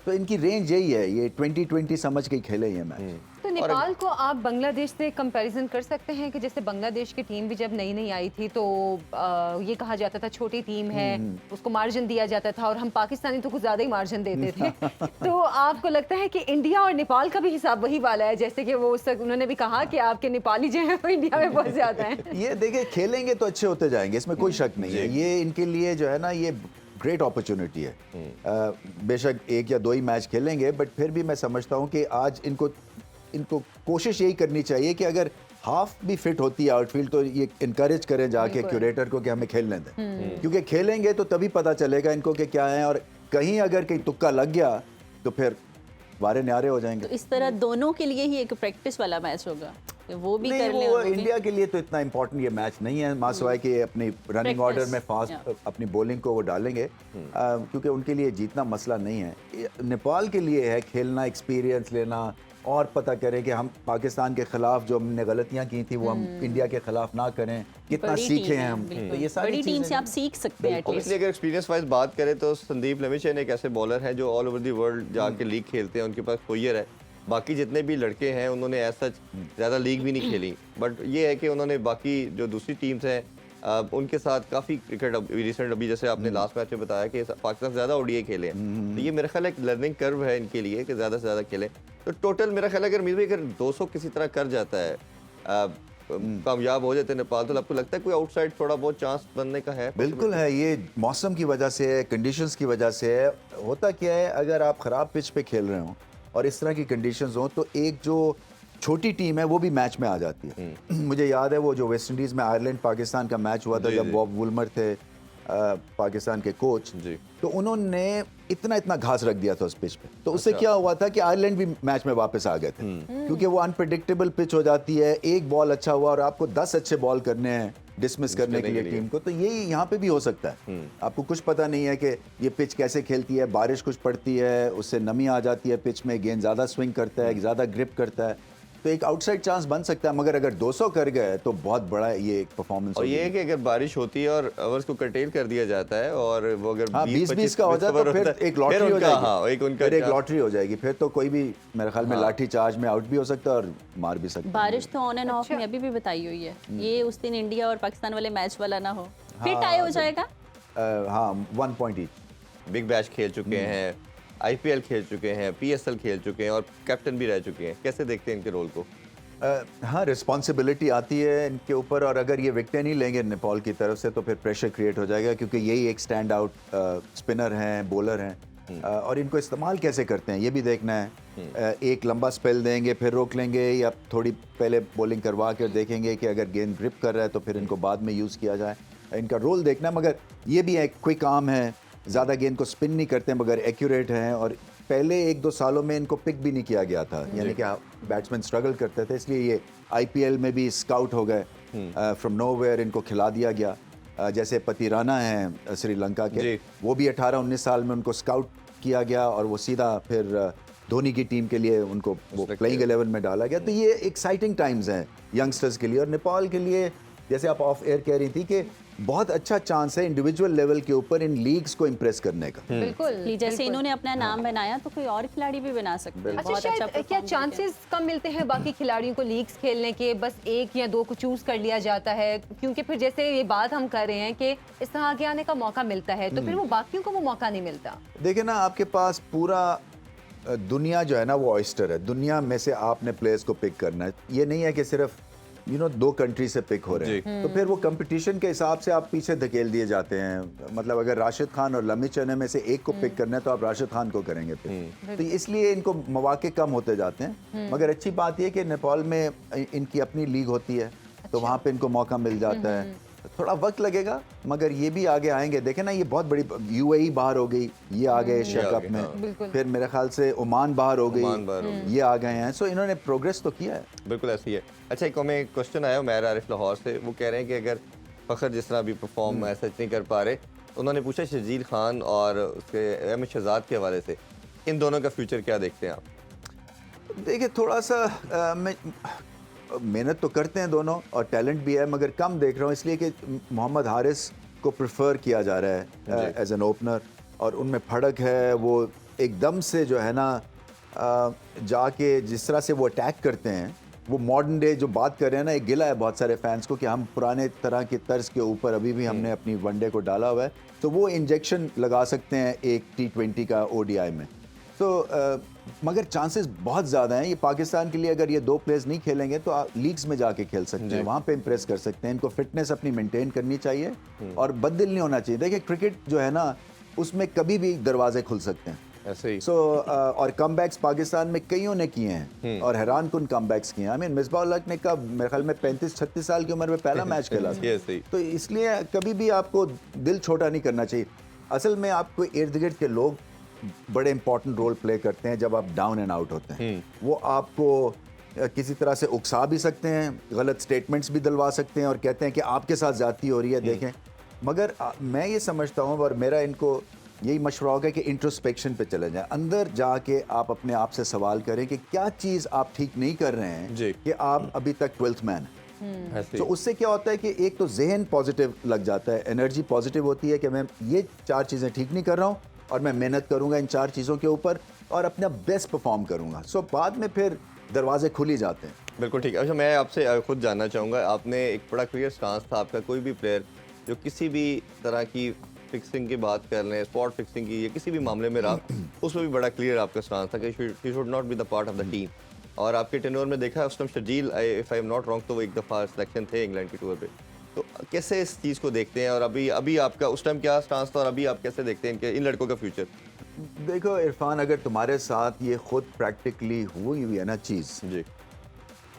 तो इनकी रेंज यही है, ये 20-20 समझ के ही खेले ये मैच। तो नेपाल को आप बांग्लादेश से कंपैरिजन कर सकते हैं कि जैसे बांग्लादेश की टीम भी जब नई नई आई थी तो ये कहा जाता था छोटी टीम है, उसको मार्जिन दिया जाता था, और हम पाकिस्तानी तो कुछ ज़्यादा ही मार्जिन देते थे। तो आपको लगता है कि इंडिया और नेपाल का भी हिसाब वही वाला है, जैसे कि वो उन्होंने भी कहा कि आपके नेपाली जो है वो इंडिया में बहुत ज़्यादा हैं? ये देखिए खेलेंगे तो अच्छे होते जाएंगे, इसमें कोई शक नहीं है। ये इनके लिए जो है ना ये ग्रेट अपॉर्चुनिटी है। बेशक 1 या 2 ही मैच खेलेंगे, बट फिर भी मैं समझता हूँ कि आज इनको कोशिश यही करनी चाहिए कि अगर हाफ भी फिट होती है आउटफील्ड तो ये इनकरेज करें जाके क्यूरेटर को कि हमें खेलने दें, क्योंकि खेलेंगे तो तभी पता चलेगा इनको कि क्या है, और कहीं अगर कहीं तुक्का लग गया तो फिर वारे न्यारे हो जाएंगे। तो इस तरह दोनों के लिए ही एक प्रैक्टिस वाला मैच होगा, वो भी नहीं, कर लें वो और वो भी। इंडिया के लिए तो इतना इम्पोर्टेंट ये मैच नहीं है, मासवाई के अपनी रनिंग ऑर्डर में फास्ट अपनी बॉलिंग को वो डालेंगे, क्योंकि उनके लिए जीतना मसला नहीं है। ये नेपाल के लिए है खेलना, एक्सपीरियंस लेना और पता करें कि हम पाकिस्तान के खिलाफ जो हमने गलतियां की थी वो हम इंडिया के खिलाफ ना करें, कितना बड़ी सीखे टीम हैं है, हम। बिल्कुल। तो ये सारी बड़ी टीम चीजें से आप सीख सकते हैं एटलीस्ट। इसलिए अगर एक्सपीरियंस वाइज बात करें तो संदीप लेमिचन एक ऐसे बॉलर हैं जो ऑल ओवर दी वर्ल्ड जाके लीग खेलते हैं, उनके पास फोयर है। बाकी जितने भी लड़के हैं उन्होंने ऐसा ज़्यादा लीग भी नहीं खेली, बट ये है कि उन्होंने बाकी जो दूसरी टीम्स हैं उनके साथ काफ़ी क्रिकेट रिसेंट अभी जैसे आपने लास्ट मैच में बताया कि पाकिस्तान ज़्यादा ओडीआई खेले हैं, तो ये मेरा ख्याल एक लर्निंग कर्व है इनके लिए कि ज़्यादा से ज़्यादा खेलें। तो टोटल मेरा ख्याल अगर मीर भाई अगर 200 किसी तरह कर जाता है, कामयाब हो जाते हैं नेपाल, तो आपको लगता है कोई आउटसाइड थोड़ा बहुत चांस बनने का है? बिल्कुल है, ये मौसम की वजह से है, कंडीशंस की वजह से है। होता क्या है, अगर आप ख़राब पिच पे खेल रहे हो और इस तरह की कंडीशंस हो तो एक जो छोटी टीम है वो भी मैच में आ जाती है। मुझे याद है वो जो वेस्ट इंडीज़ में आयरलैंड पाकिस्तान का मैच हुआ था, जब बॉब वुलमर थे पाकिस्तान के कोच, तो उन्होंने इतना घास रख दिया था उस पिच पे। तो उससे क्या हुआ था कि आयरलैंड भी मैच में वापस आ गए थे, क्योंकि वो अनप्रेडिक्टेबल पिच हो जाती है। एक बॉल अच्छा हुआ और आपको 10 अच्छे बॉल करने हैं डिसमिस करने के लिए टीम को, तो यही यहाँ पे भी हो सकता है। आपको कुछ पता नहीं है कि ये पिच कैसे खेलती है, बारिश कुछ पड़ती है उससे नमी आ जाती है पिच में, गेंद ज़्यादा स्विंग करता है, ज़्यादा ग्रिप करता है, तो एक आउटसाइड चांस बन सकता है। मगर अगर 200 कर गए तो बहुत बड़ा ये एक परफॉर्मेंस। और ये है कि अगर बारिश होती है और ओवर्स को कर्टेल कर दिया जाता है और वो अगर 20-20 का हो जाए तो फिर एक लॉटरी हो जाएगी। हाँ, एक लॉटरी हो जाएगी, फिर तो कोई भी मेरे ख्याल में लाठी चार्ज में आउट भी हो सकता है और मार भी सकता है। बारिश तो ऑन एंड ऑफ में अभी भी बताई हुई है, ये उस दिन इंडिया और पाकिस्तान वाले मैच वाला ना हो, फिर टाई हो जाएगा। हाँ, 1 पॉइंट ईच। बिग बैश खेल चुके हैं, आईपीएल खेल चुके हैं, पीएसएल खेल चुके हैं और कैप्टन भी रह चुके हैं, कैसे देखते हैं इनके रोल को? हाँ, रिस्पॉन्सिबिलिटी आती है इनके ऊपर, और अगर ये विकेट नहीं लेंगे नेपाल की तरफ से तो फिर प्रेशर क्रिएट हो जाएगा, क्योंकि यही एक स्टैंड आउट स्पिनर हैं, बॉलर हैं, और इनको इस्तेमाल कैसे करते हैं ये भी देखना है। एक लंबा स्पेल देंगे फिर रोक लेंगे, या थोड़ी पहले बॉलिंग करवा कर देखेंगे कि अगर गेंद ग्रिप कर रहा है तो फिर इनको बाद में यूज़ किया जाए। इनका रोल देखना, मगर ये भी एक क्विक आर्म है, ज़्यादा गेंद को स्पिन नहीं करते मगर एक्यूरेट हैं, और पहले 1-2 सालों में इनको पिक भी नहीं किया गया था, यानी कि बैट्समैन स्ट्रगल करते थे, इसलिए ये आईपीएल में भी स्काउट हो गए, फ्रॉम नोवेयर इनको खिला दिया गया। जैसे पतिराना हैं श्रीलंका के, वो भी 18-19 साल में उनको स्काउट किया गया और वो सीधा फिर धोनी की टीम के लिए उनको वो प्लेइंग 11 में डाला गया। तो ये एक्साइटिंग टाइम्स हैं यंगस्टर्स के लिए, और नेपाल के लिए जैसे आप ऑफ एयर कह रही थी कि बहुत अच्छा चांस है इंडिविजुअल लेवल के ऊपर इन लीग्स को इम्प्रेस करने का। बिल्कुल, जैसे इन्होंने अपना नाम बनाया तो कोई और खिलाड़ी भी बना सकते हैं। अच्छा, बहुत शायद अच्छा क्या चांसेस कम मिलते हैं बाकी खिलाड़ियों को लीग्स खेलने के, बस 1 या 2 को चूज कर लिया जाता है, क्योंकि फिर जैसे ये बात हम कर रहे हैं कि इस तरह आगे आने का मौका मिलता है तो फिर वो बाकियों को वो मौका नहीं मिलता। देखिए ना, आपके पास पूरा दुनिया जो है ना वो ऑयस्टर है, दुनिया में से आपने प्लेयर्स को पिक करना है। ये नहीं है कि सिर्फ 2 कंट्री से पिक हो रहे हैं, तो फिर वो कंपटीशन के हिसाब से आप पीछे धकेल दिए जाते हैं। मतलब अगर राशिद खान और लमिचने में से एक को पिक करना है तो आप राशिद खान को करेंगे फिर, तो इसलिए इनको मौके कम होते जाते हैं। मगर अच्छी बात यह कि नेपाल में इनकी अपनी लीग होती है, तो वहाँ पे इनको मौका मिल जाता है। थोड़ा वक्त लगेगा मगर ये भी आगे आएंगे। देखें ना, ये बहुत बड़ी यूएई बाहर हो गई, ये आ गए एशिया ये आ कप गए, में, हाँ। बिल्कुल। फिर मेरे ख्याल से ओमान बाहर हो ओमान बाहर हो गई, ये आ गए हैं। सो इन्होंने प्रोग्रेस तो किया है। बिल्कुल ऐसी है। अच्छा, एक हमें क्वेश्चन आया उमैर आरिफ लाहौर से, वो कह रहे हैं कि अगर फ़खर जिस तरह अभी परफॉर्म ऐसा नहीं कर पा रहे, उन्होंने पूछा शर्जील खान और उसके अहमद शहजाद के हवाले से, इन दोनों का फ्यूचर क्या देखते हैं आप? देखिए, थोड़ा सा मेहनत तो करते हैं दोनों और टैलेंट भी है, मगर कम देख रहा हूँ इसलिए कि मोहम्मद हारिस को प्रेफर किया जा रहा है एज एन ओपनर, और उनमें फड़क है। वो एकदम से जो है ना जाके जिस तरह से वो अटैक करते हैं, वो मॉडर्न डे जो बात कर रहे हैं ना, एक गिला है बहुत सारे फैंस को कि हम पुराने तरह के तर्ज के ऊपर अभी भी हमने अपनी वनडे को डाला हुआ है, तो वो इंजेक्शन लगा सकते हैं एक T20 का ODI में। तो मगर चांसेस बहुत ज़्यादा हैं। ये पाकिस्तान के लिए अगर ये 2 प्लेयर्स नहीं खेलेंगे तो लीग्स में जाके खेल सकते हैं, वहाँ पे इंप्रेस कर सकते हैं। इनको फिटनेस अपनी मेंटेन करनी चाहिए और बददिल नहीं होना चाहिए। देखिए, क्रिकेट जो है ना, उसमें कभी भी दरवाजे खुल सकते हैं। ऐसे ही और कमबैक्स पाकिस्तान में कईयों ने किए हैं और हैरान कुन कमबैक्स किए हैं। आई मीन मिसबाह उल हक ने कब मेरे ख्याल में 35-36 साल की उम्र में पहला मैच खेला था। ये सही। तो इसलिए कभी भी आपको दिल छोटा नहीं करना चाहिए। असल में आपको इर्द गिर्द के लोग बड़े इंपॉर्टेंट रोल प्ले करते हैं जब आप डाउन एंड आउट होते हैं। वो आपको किसी तरह से उकसा भी सकते हैं, गलत स्टेटमेंट्स भी दिलवा सकते हैं और कहते हैं कि आपके साथ ज़्यादती हो रही है, देखें। मगर मैं ये समझता हूँ और मेरा इनको यही मशवरा होगा कि इंट्रोस्पेक्शन पे चले जाएं, अंदर जाके आप अपने आप से सवाल करें कि क्या चीज़ आप ठीक नहीं कर रहे हैं जी। कि आप अभी तक 12th मैन हैं। ऐसे तो ही। उससे क्या होता है कि एक तो जहन पॉजिटिव लग जाता है, एनर्जी पॉजिटिव होती है कि मैं ये 4 चीज़ें ठीक नहीं कर रहा हूँ और मैं मेहनत करूँगा इन 4 चीज़ों के ऊपर और अपना बेस्ट परफॉर्म करूँगा। सो बाद में फिर दरवाजे खुल ही जाते हैं। बिल्कुल ठीक है। अच्छा, मैं आपसे खुद जानना चाहूँगा, आपने एक बड़ा क्लियर स्टांस था आपका, कोई भी प्लेयर जो किसी भी तरह की फिक्सिंग की बात कर लें, स्पॉट फिक्सिंग की या किसी भी मामले में रहा, उसमें भी बड़ा क्लियर आपका स्टांस था कि he should not be the part of the team. और आपके टेन्योर में देखा है उस time Sharjeel, if I am not wrong, तो वो एक दफ़ा सिलेक्शन थे इंग्लैंड की टूर पे। तो कैसे इस चीज़ को देखते हैं और अभी आपका उस टाइम क्या स्टांस था और अभी आप कैसे देखते हैं कि इन लड़कों का फ्यूचर? देखो इरफान, अगर तुम्हारे साथ ये खुद प्रैक्टिकली हुई है ना चीज़, जी,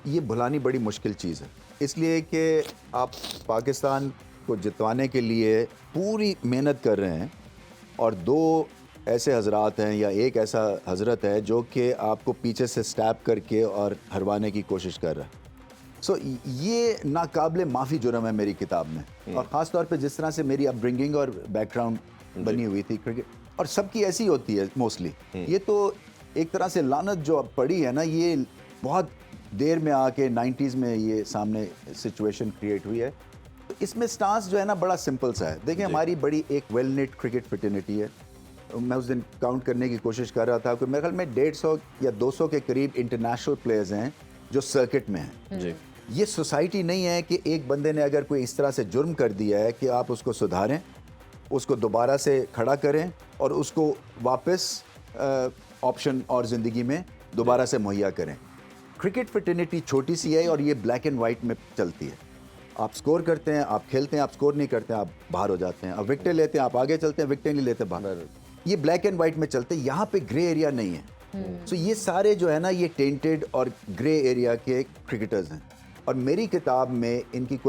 ये भुलानी बड़ी मुश्किल चीज़ है। इसलिए कि आप पाकिस्तान को जितवाने के लिए पूरी मेहनत कर रहे हैं और 2 ऐसे हजरात हैं या एक ऐसा हजरत है जो कि आपको पीछे से स्टैप करके और हरवाने की कोशिश कर रहा है। सो ये नाकाबिले माफ़ी जुर्म है मेरी किताब में। और ख़ास तौर पे जिस तरह से मेरी अपब्रिंगिंग और बैकग्राउंड बनी हुई थी क्रिकेट, और सबकी ऐसी होती है मोस्टली। ये तो एक तरह से लानत जो अब पड़ी है ना, ये बहुत देर में आके 90s में ये सामने सिचुएशन क्रिएट हुई है। तो इसमें स्टांस जो है ना बड़ा सिंपल सा है। देखिए, हमारी बड़ी एक वेल नेट क्रिकेट फ्रेटर्निटी है। मैं उस दिन काउंट करने की कोशिश कर रहा था कि मेरे ख्याल में 150 या 200 के करीब इंटरनेशनल प्लेयर्स हैं जो सर्किट में हैं। जी। ये सोसाइटी नहीं है कि एक बंदे ने अगर कोई इस तरह से जुर्म कर दिया है कि आप उसको सुधारें, उसको दोबारा से खड़ा करें और उसको वापस ऑप्शन और ज़िंदगी में दोबारा से मुहैया करें। क्रिकेट फ्रेटर्निटी छोटी सी है और ये ब्लैक एंड वाइट में चलती है। आप स्कोर करते हैं, आप खेलते हैं, आप स्कोर नहीं करते हैं, आप बाहर हो जाते हैं। आप विकेट लेते हैं, आप आगे चलते हैं, विकेट नहीं लेते बाहर। ये ब्लैक एंड वाइट में चलते हैं, यहाँ पे ग्रे एरिया नहीं है। सो ये सारे जो है ना, ये टेंटेड और ग्रे एरिया के क्रिकेटर्स हैं और मेरी किताब में इनकी कोई